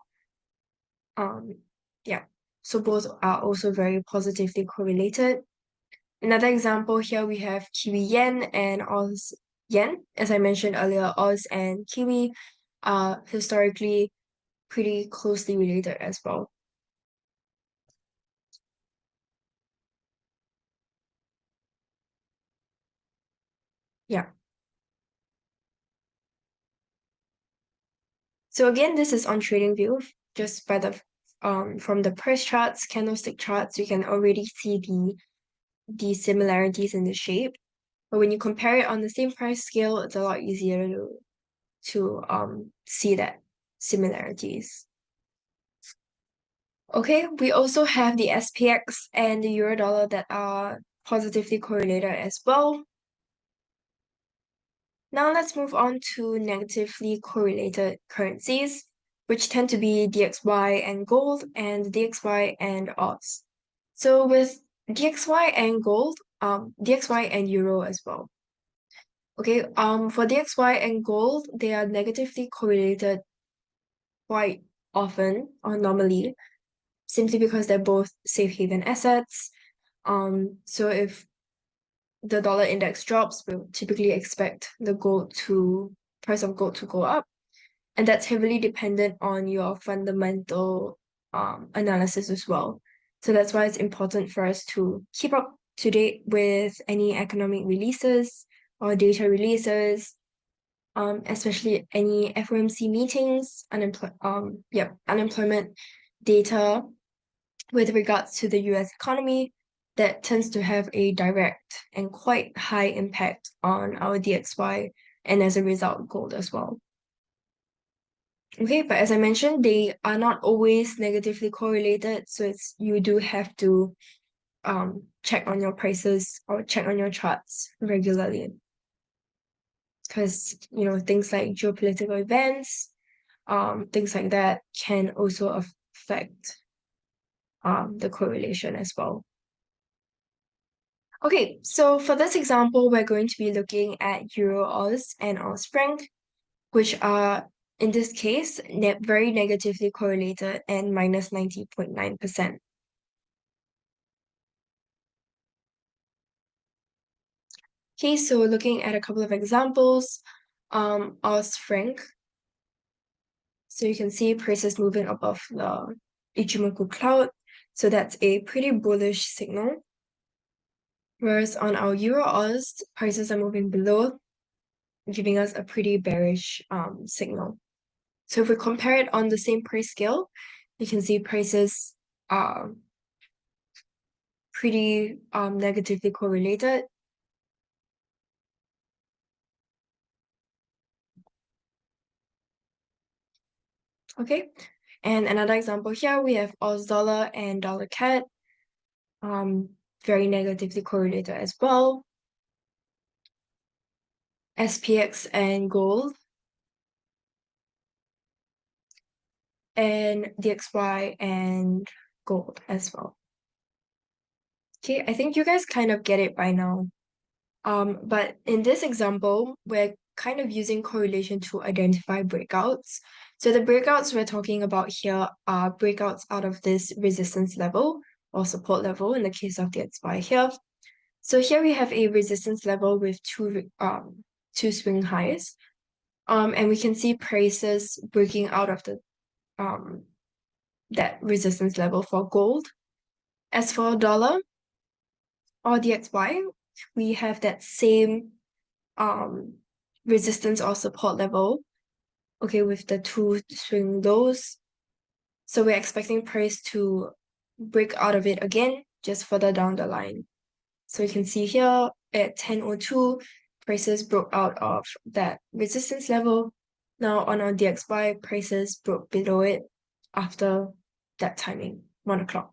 Yeah, so both are also very positively correlated. Another example here we have Kiwi yen and Oz yen. As I mentioned earlier, Oz and Kiwi are historically pretty closely related as well. Yeah. So again, this is on TradingView. Just by the from the price charts, candlestick charts, you can already see the similarities in the shape. But when you compare it on the same price scale, it's a lot easier to see that similarities. Okay, we also have the SPX and the euro dollar that are positively correlated as well. Now let's move on to negatively correlated currencies, which tend to be DXY and gold and DXY and Oz. So with DXY and gold, DXY and euro as well. Okay, for DXY and gold, they are negatively correlated quite often or normally, simply because they're both safe haven assets. So if the dollar index drops, we'll typically expect the price of gold to go up. And that's heavily dependent on your fundamental analysis as well. So that's why it's important for us to keep up to date with any economic releases or data releases, especially any FOMC meetings, unemployment data with regards to the US economy that tends to have a direct and quite high impact on our DXY and as a result, gold as well. Okay, but as I mentioned, they are not always negatively correlated, so you do have to check on your prices or check on your charts regularly. Because things like geopolitical events, things like that can also affect the correlation as well. Okay, so for this example, we're going to be looking at Euro Oz and Oz franc, which are in this case very negatively correlated and minus 90.9%. Okay, so looking at a couple of examples, Oz franc. So you can see prices moving above the Ichimoku cloud. So that's a pretty bullish signal. Whereas on our Euro Oz, prices are moving below, giving us a pretty bearish signal. So if we compare it on the same price scale, you can see prices are pretty negatively correlated. Okay, and another example here, we have Aus dollar and dollar CAD, very negatively correlated as well. SPX and gold, and DXY and gold as well. Okay, I think you guys kind of get it by now. But in this example, we're kind of using correlation to identify breakouts. So the breakouts we're talking about here are breakouts out of this resistance level or support level in the case of the XY here. So here we have a resistance level with two swing highs. And we can see prices breaking out of the that resistance level for gold. As for dollar or DXY, we have that same um resistance or support level, okay, with the two swing lows. So we're expecting price to break out of it again just further down the line. So you can see here at 10:02, prices broke out of that resistance level. Now on our DXY, prices broke below it after that timing, 1 o'clock.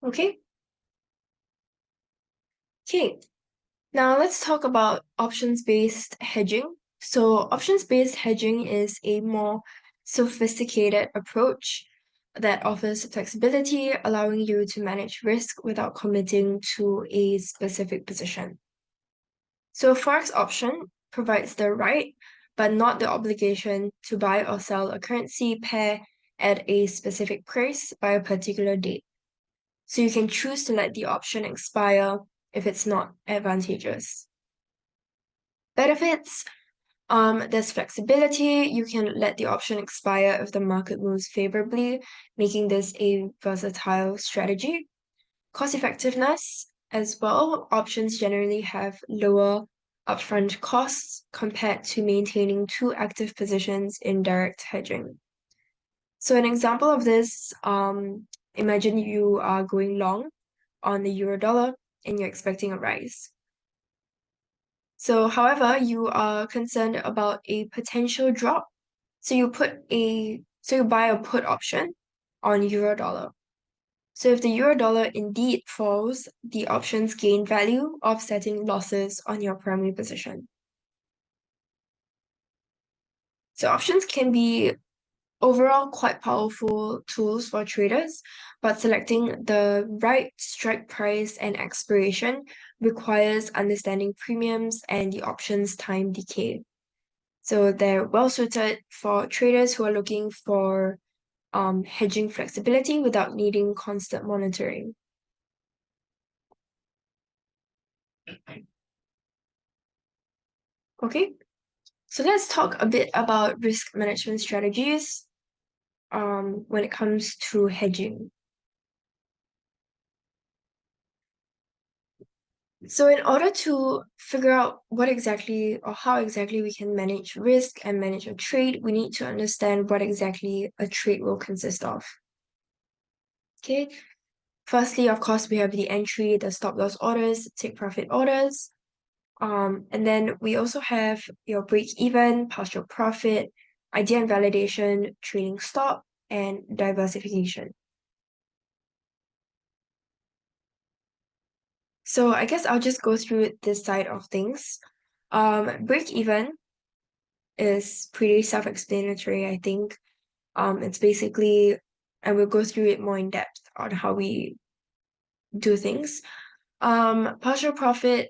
Okay. Okay, now let's talk about options-based hedging. So options-based hedging is a more sophisticated approach that offers flexibility, allowing you to manage risk without committing to a specific position. So a Forex option provides the right, but not the obligation to buy or sell a currency pair at a specific price by a particular date. So you can choose to let the option expire if it's not advantageous. Benefits, there's flexibility. You can let the option expire if the market moves favorably, making this a versatile strategy. Cost effectiveness as well. Options generally have lower upfront costs compared to maintaining two active positions in direct hedging. So an example of this, imagine you are going long on the euro dollar and you're expecting a rise. So, however, you are concerned about a potential drop. So you buy a put option on euro dollar. So if the euro dollar indeed falls, the options gain value, offsetting losses on your primary position. So options can be overall quite powerful tools for traders, but selecting the right strike price and expiration requires understanding premiums and the options time decay. So they're well suited for traders who are looking for hedging flexibility without needing constant monitoring. Okay, so let's talk a bit about risk management strategies when it comes to hedging. So in order to figure out what exactly or how exactly we can manage risk and manage a trade, we need to understand what exactly a trade will consist of. Okay, firstly, of course, we have the entry, the stop loss orders, take profit orders. And then we also have your break even, partial profit, idea and validation, trading stop, and diversification. So I guess I'll just go through this side of things. Break even is pretty self-explanatory, I think. It's basically, and we'll go through it more in depth on how we do things. Partial profit,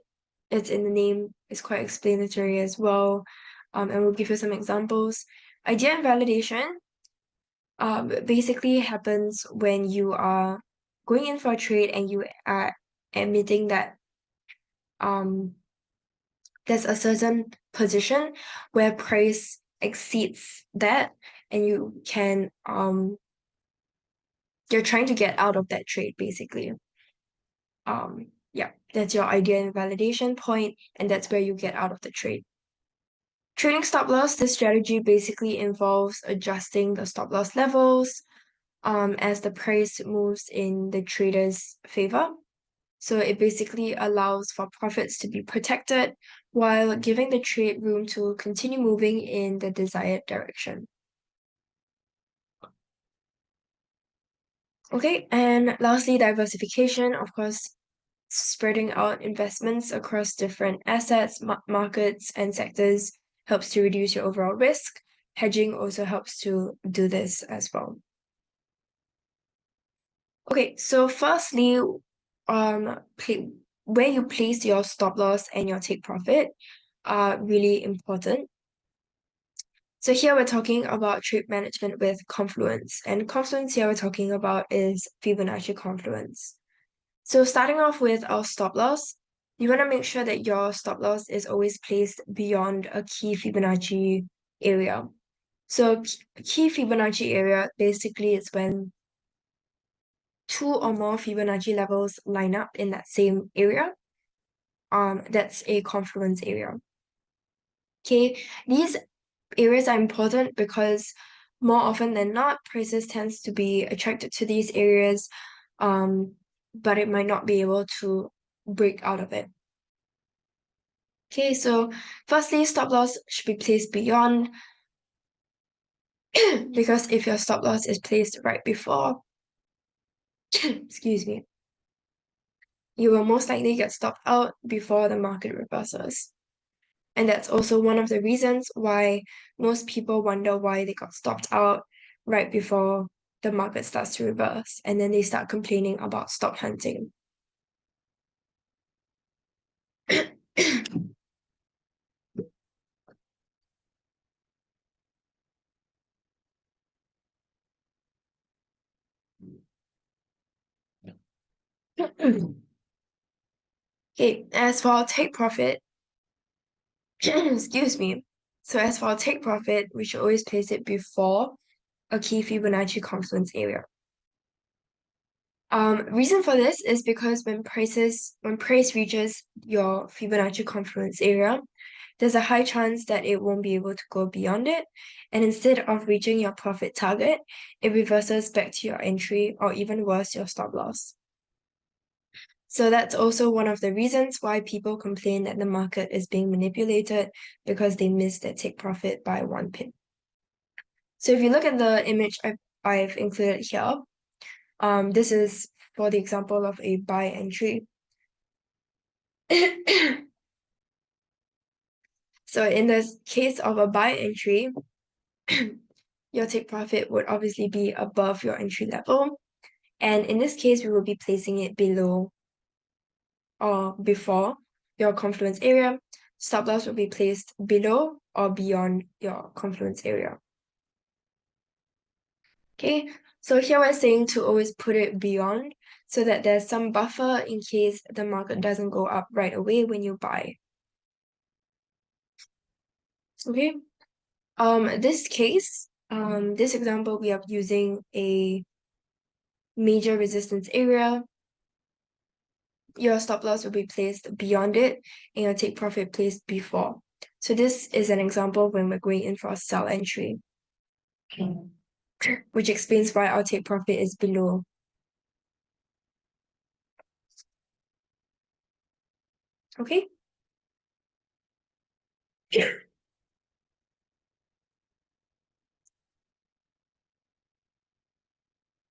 it's in the name, is quite explanatory as well. And we'll give you some examples. Idea and validation, basically happens when you are going in for a trade and you are admitting that um there's a certain position where price exceeds that and you're trying to get out of that trade basically. Yeah, that's your idea and validation point, and that's where you get out of the trade. Trading stop loss, this strategy basically involves adjusting the stop loss levels as the price moves in the trader's favor. So it basically allows for profits to be protected while giving the trade room to continue moving in the desired direction. Okay, and lastly, diversification, of course, spreading out investments across different assets, markets, and sectors helps to reduce your overall risk. Hedging also helps to do this as well. Okay, so firstly, where you place your stop loss and your take profit are really important. So here we're talking about trade management with confluence, and confluence here we're talking about is Fibonacci confluence. So starting off with our stop loss, you want to make sure that your stop loss is always placed beyond a key Fibonacci area. So key Fibonacci area basically is when two or more Fibonacci levels line up in that same area. That's a confluence area. Okay, these areas are important because more often than not, prices tends to be attracted to these areas, but it might not be able to break out of it. Okay, so firstly, stop loss should be placed beyond because if your stop loss is placed right before, excuse me, you will most likely get stopped out before the market reverses. And that's also one of the reasons why most people wonder why they got stopped out right before the market starts to reverse. And then they start complaining about stop hunting. Okay, as for take profit, excuse me. So as for take profit, we should always place it before a key Fibonacci confluence area. Reason for this is because when price reaches your Fibonacci confluence area, there's a high chance that it won't be able to go beyond it, and instead of reaching your profit target, it reverses back to your entry or even worse, your stop loss. So that's also one of the reasons why people complain that the market is being manipulated because they missed their take profit by 1 pip. So if you look at the image I've included here, this is for the example of a buy entry. So in the case of a buy entry, your take profit would obviously be above your entry level. And in this case, we will be placing it below or before your confluence area. Stop loss will be placed below or beyond your confluence area. Okay, so here we're saying to always put it beyond so that there's some buffer in case the market doesn't go up right away when you buy. Okay, this example, we are using a major resistance area. Your stop loss will be placed beyond it and your take profit placed before. So this is an example when we're going in for a sell entry, which explains why our take profit is below. Okay?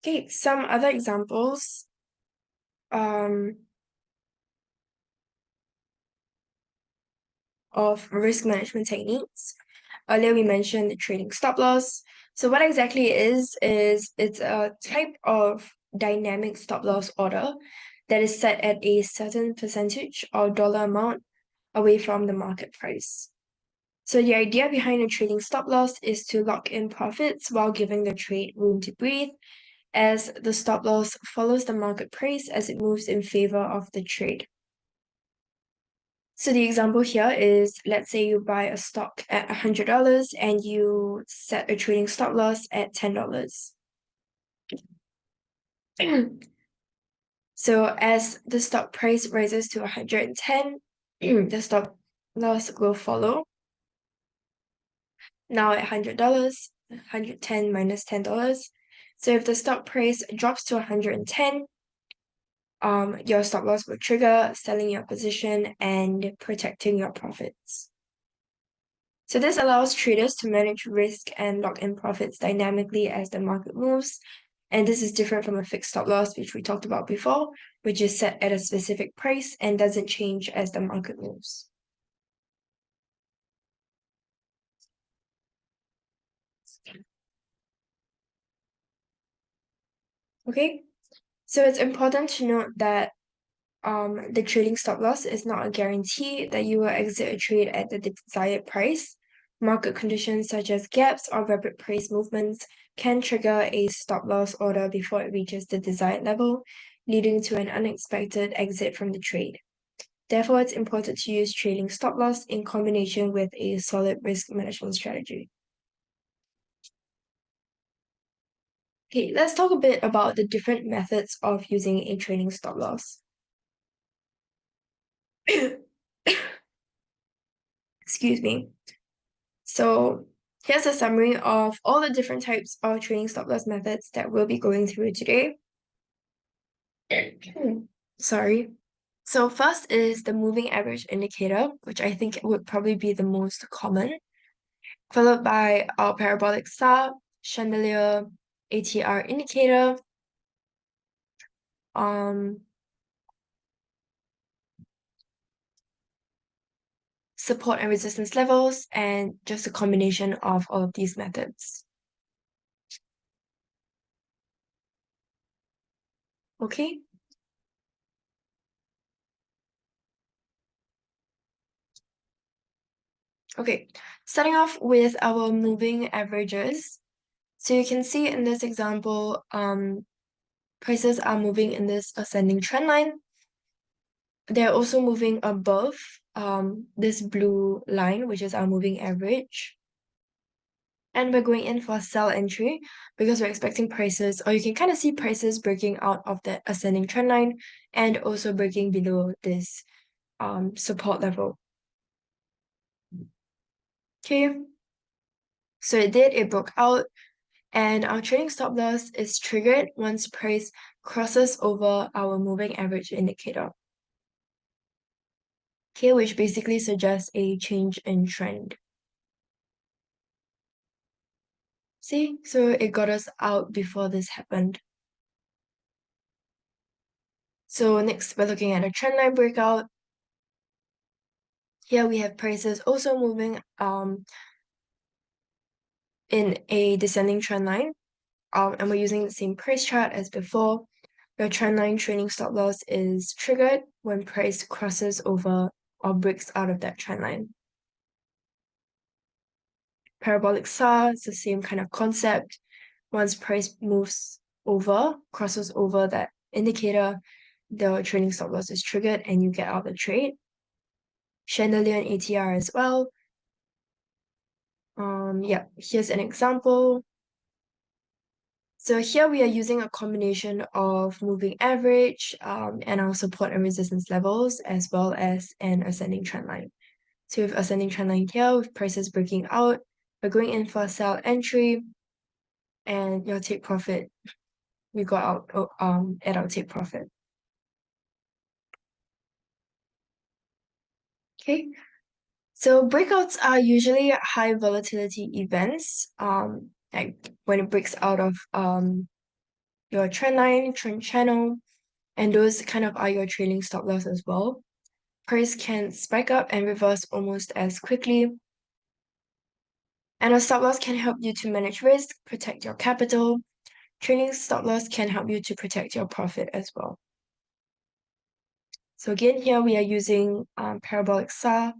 Okay, some other examples. Of risk management techniques. Earlier, we mentioned the trading stop loss. So what exactly it is it's a type of dynamic stop loss order that is set at a certain percentage or dollar amount away from the market price. So the idea behind a trading stop loss is to lock in profits while giving the trade room to breathe, as the stop loss follows the market price as it moves in favor of the trade. So the example here is, let's say you buy a stock at $100 and you set a trading stop loss at $10. So as the stock price rises to 110, the stop loss will follow. Now at $100, 110 minus $10. So if the stock price drops to 110, your stop loss will trigger, selling your position and protecting your profits. So this allows traders to manage risk and lock in profits dynamically as the market moves. And this is different from a fixed stop loss, which we talked about before, which is set at a specific price and doesn't change as the market moves. Okay, so it's important to note that the trading stop loss is not a guarantee that you will exit a trade at the desired price. Market conditions such as gaps or rapid price movements can trigger a stop loss order before it reaches the desired level, leading to an unexpected exit from the trade. Therefore, it's important to use trading stop loss in combination with a solid risk management strategy. Okay, let's talk a bit about the different methods of using a trading stop loss. Excuse me. So here's a summary of all the different types of trading stop loss methods that we'll be going through today. Sorry. So first is the moving average indicator, which I think would probably be the most common, followed by our parabolic star, chandelier, ATR indicator, um, support and resistance levels, and just a combination of all of these methods. Okay. Okay, starting off with our moving averages. So you can see in this example, prices are moving in this ascending trend line. They're also moving above this blue line, which is our moving average. And we're going in for sell entry because we're expecting prices, or you can kind of see prices breaking out of the ascending trend line and also breaking below this support level. Okay, so it broke out, and our trading stop loss is triggered once price crosses over our moving average indicator. Okay, which basically suggests a change in trend. See, so it got us out before this happened. So next, we're looking at a trend line breakout. Here we have prices also moving in a descending trend line, and we're using the same price chart as before. Your trend line trading stop loss is triggered when price crosses over or breaks out of that trend line. Parabolic SAR, it's the same kind of concept. Once price moves over, crosses over that indicator, the trading stop loss is triggered and you get out the trade. Chandelier and ATR as well. Yeah, here's an example. So here we are using a combination of moving average and our support and resistance levels, as well as an ascending trend line. So with ascending trend line here, with prices breaking out, we're going in for a sell entry and your take profit. We got out at our take profit. Okay. So breakouts are usually high volatility events, like when it breaks out of your trend line, trend channel, and those kind of are your trailing stop loss as well. Price can spike up and reverse almost as quickly. And a stop loss can help you to manage risk, protect your capital. Trailing stop loss can help you to protect your profit as well. So again, here we are using parabolic SAR,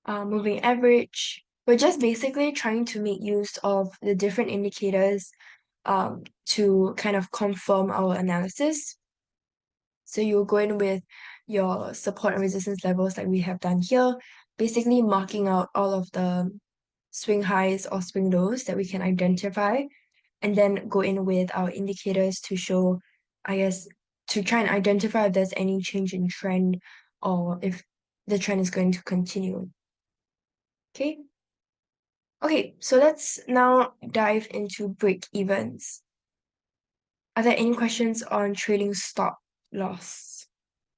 moving average. We're just basically trying to make use of the different indicators to kind of confirm our analysis. So you'll go in with your support and resistance levels like we have done here, basically marking out all of the swing highs or swing lows that we can identify, and then go in with our indicators to show, I guess, to try and identify if there's any change in trend or if the trend is going to continue. Okay. Okay, so let's now dive into break evens. Are there any questions on trading stop loss?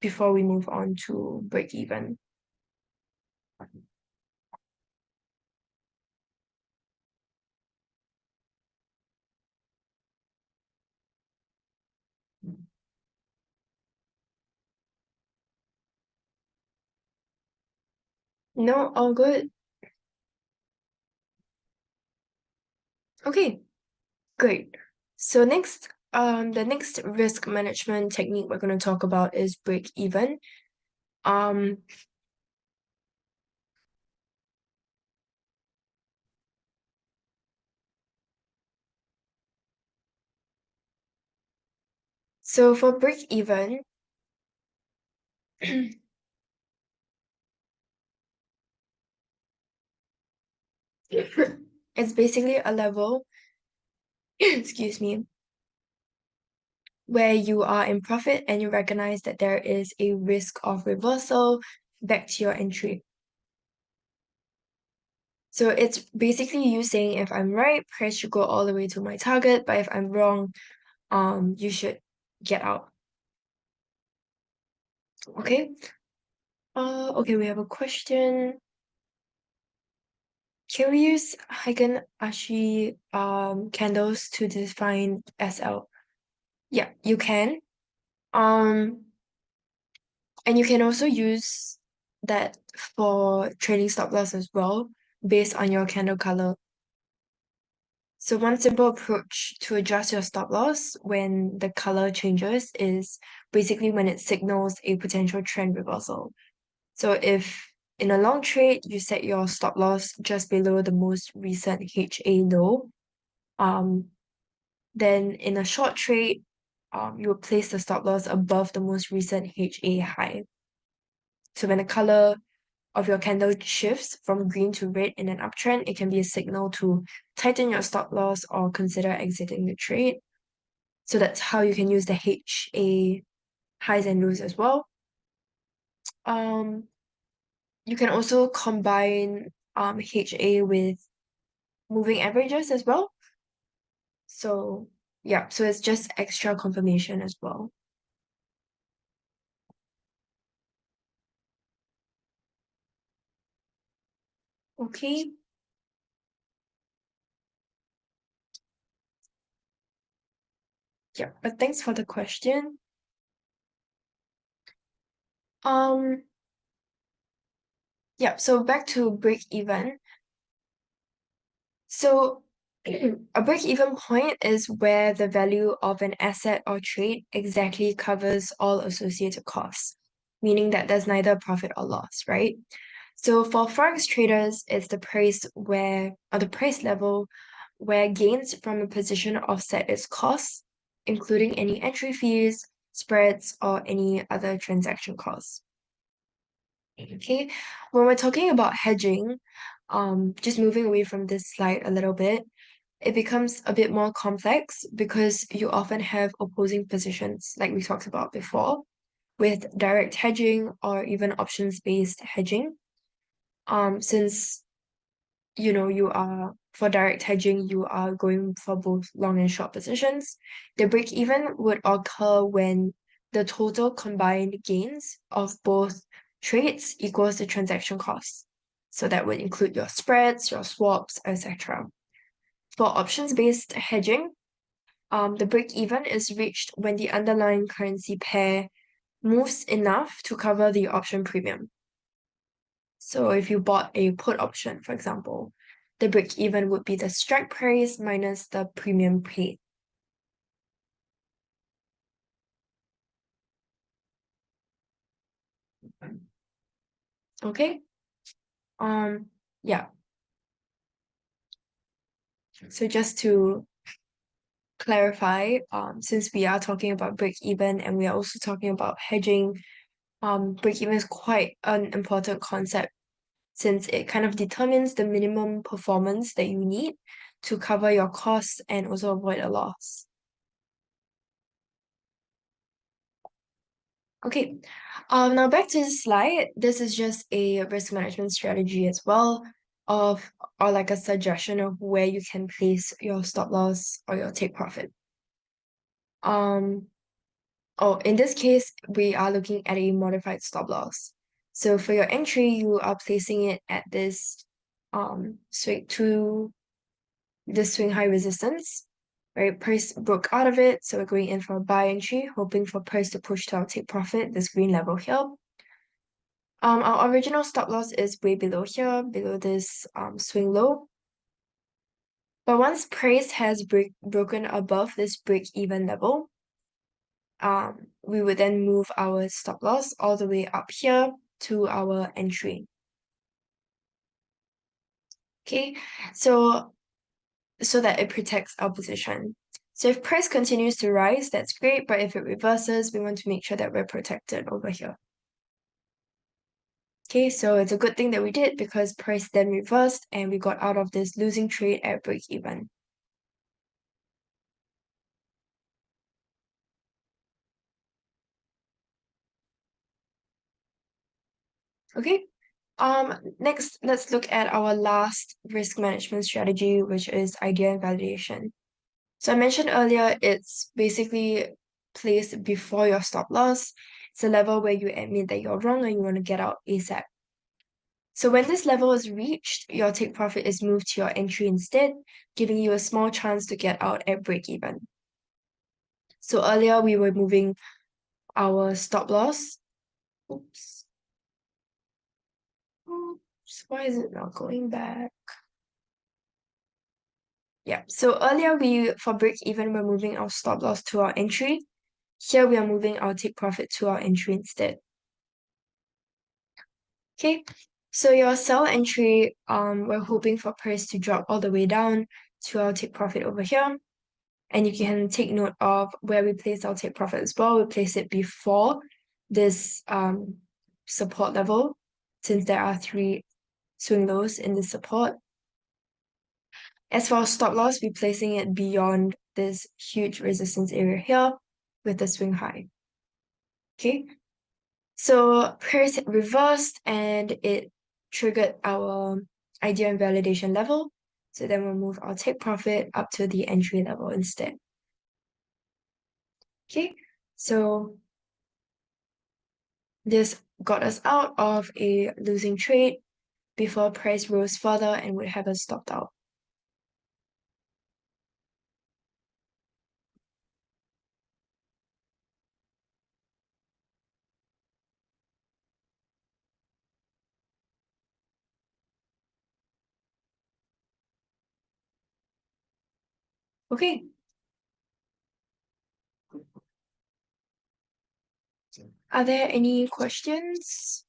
before we move on to break even. No, all good. Okay, great. So next, the next risk management technique we're going to talk about is break even. Um, so for break even, it's basically a level, excuse me, where you are in profit and you recognize that there is a risk of reversal back to your entry. So it's basically you saying if I'm right, price should go all the way to my target, but if I'm wrong, you should get out. Okay. Okay, we have a question. Can we use Heigen Ashi candles to define SL? Yeah, you can. Um, and you can also use that for trading stop loss as well, based on your candle color. So one simple approach to adjust your stop loss when the color changes is basically when it signals a potential trend reversal. So if in a long trade you set your stop loss just below the most recent HA low, um, then in a short trade, you will place the stop loss above the most recent HA high. So when the color of your candle shifts from green to red in an uptrend, it can be a signal to tighten your stop loss or consider exiting the trade. So that's how you can use the HA highs and lows as well. Um, you can also combine HA with moving averages as well. So yeah, so it's just extra confirmation as well. Okay. Yeah, but thanks for the question. Um, yeah, so back to break even. So a break-even point is where the value of an asset or trade exactly covers all associated costs, meaning that there's neither profit or loss, right? So for forex traders, it's the price where, or the price level where gains from a position offset its costs, including any entry fees, spreads, or any other transaction costs. Okay, when we're talking about hedging, just moving away from this slide a little bit, it becomes a bit more complex because you often have opposing positions, like we talked about before, with direct hedging or even options-based hedging. Since you are for direct hedging, you are going for both long and short positions. The break even would occur when the total combined gains of both trades equals the transaction costs. So that would include your spreads, your swaps, etc. For options-based hedging, the break even is reached when the underlying currency pair moves enough to cover the option premium. So if you bought a put option, for example, the break even would be the strike price minus the premium paid. Okay? Um, yeah. So just to clarify, since we are talking about break even and we are also talking about hedging, break even is quite an important concept since it kind of determines the minimum performance that you need to cover your costs and also avoid a loss. Okay, now back to the slide. This is just a risk management strategy as well of or like a suggestion of where you can place your stop loss or your take profit. Um, Oh, in this case, we are looking at a modified stop loss. So for your entry, you are placing it at this swing to the swing high resistance, right? Price broke out of it, so we're going in for a buy entry, hoping for price to push to our take profit, this green level here. Our original stop loss is way below here, below this swing low. But once price has broken above this break-even level, we would then move our stop loss all the way up here to our entry. Okay, so that it protects our position. So if price continues to rise, that's great, but if it reverses, we want to make sure that we're protected over here. Okay, so it's a good thing that we did because price then reversed and we got out of this losing trade at break even. Okay, next let's look at our last risk management strategy, which is idea and validation. So I mentioned earlier, it's basically placed before your stop loss. It's a level where you admit that you're wrong and you want to get out ASAP. So when this level is reached, your take profit is moved to your entry instead, giving you a small chance to get out at break even. So earlier we were moving our stop loss. Oops. Oops. Why is it not going back? Yeah. So earlier for break even, we're moving our stop loss to our entry. Here we are moving our take profit to our entry instead. Okay. So your sell entry, we're hoping for price to drop all the way down to our take profit over here. And you can take note of where we place our take profit as well. We place it before this support level, since there are 3 swing lows in the support. As for our stop loss, we're placing it beyond this huge resistance area here with the swing high. Okay, so price reversed and it triggered our idea and validation level. So then we'll move our take profit up to the entry level instead. Okay, so this got us out of a losing trade before price rose further and would have us stopped out. Okay. Are there any questions?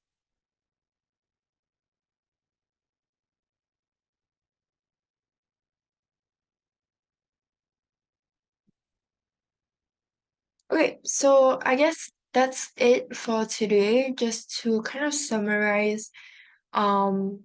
Okay, so I guess that's it for today. Just to kind of summarize, um,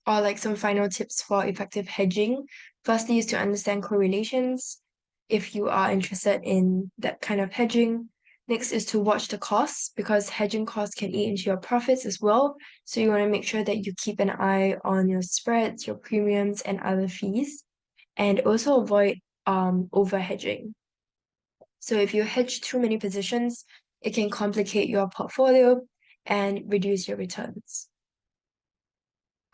or like some final tips for effective hedging. Firstly, is to understand correlations if you are interested in that kind of hedging. Next is to watch the costs because hedging costs can eat into your profits as well. So you want to make sure that you keep an eye on your spreads, your premiums, and other fees, and also avoid over hedging. So if you hedge too many positions, it can complicate your portfolio and reduce your returns.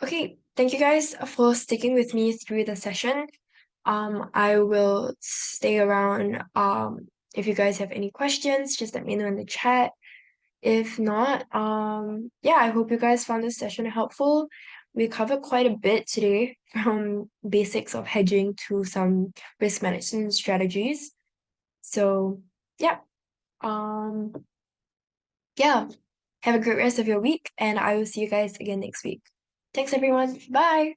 Okay, thank you guys for sticking with me through the session. I will stay around. If you guys have any questions, just let me know in the chat. If not, yeah, I hope you guys found this session helpful. We covered quite a bit today, from basics of hedging to some risk management strategies. So yeah, um, yeah, have a great rest of your week, and I will see you guys again next week. Thanks, everyone. Bye.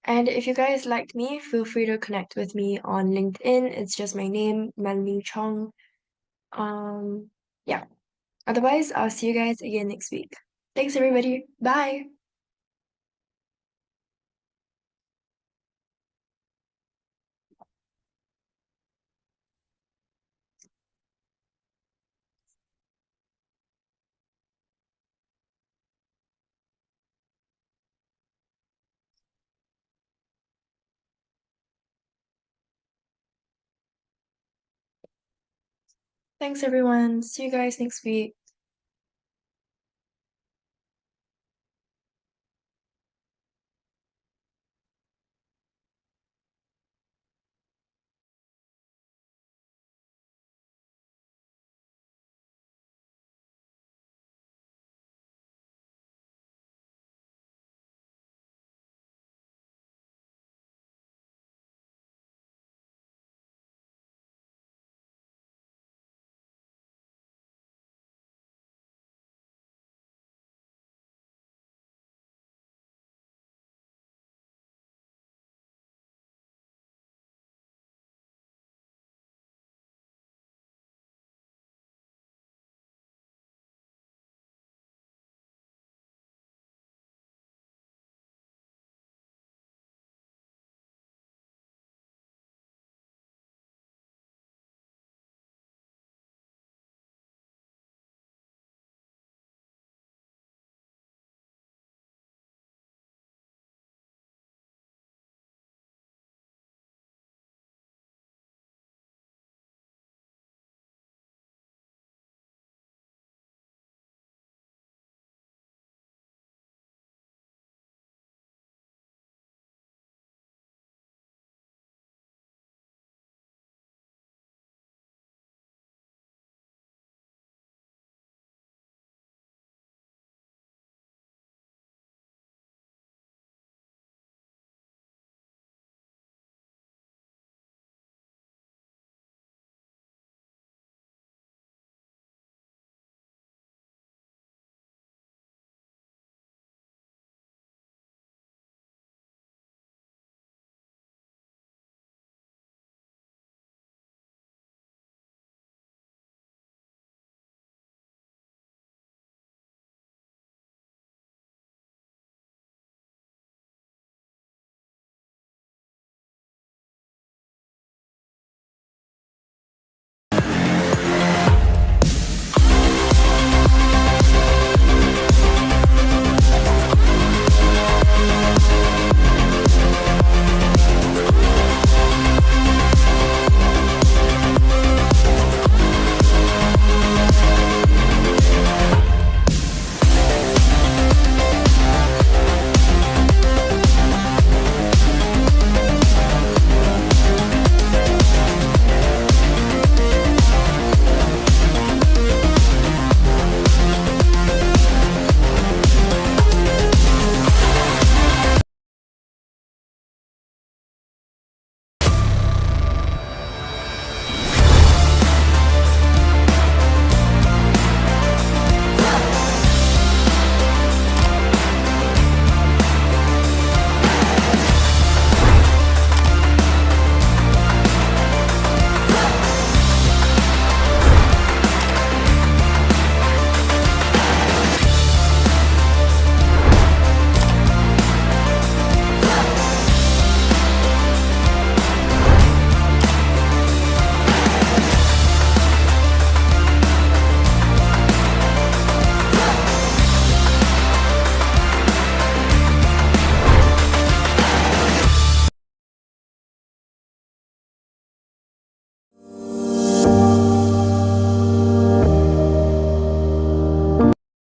And if you guys liked me, feel free to connect with me on LinkedIn. It's just my name, Melanie Chong. Yeah. Otherwise, I'll see you guys again next week. Thanks, everybody. Bye. Thanks everyone. See you guys next week.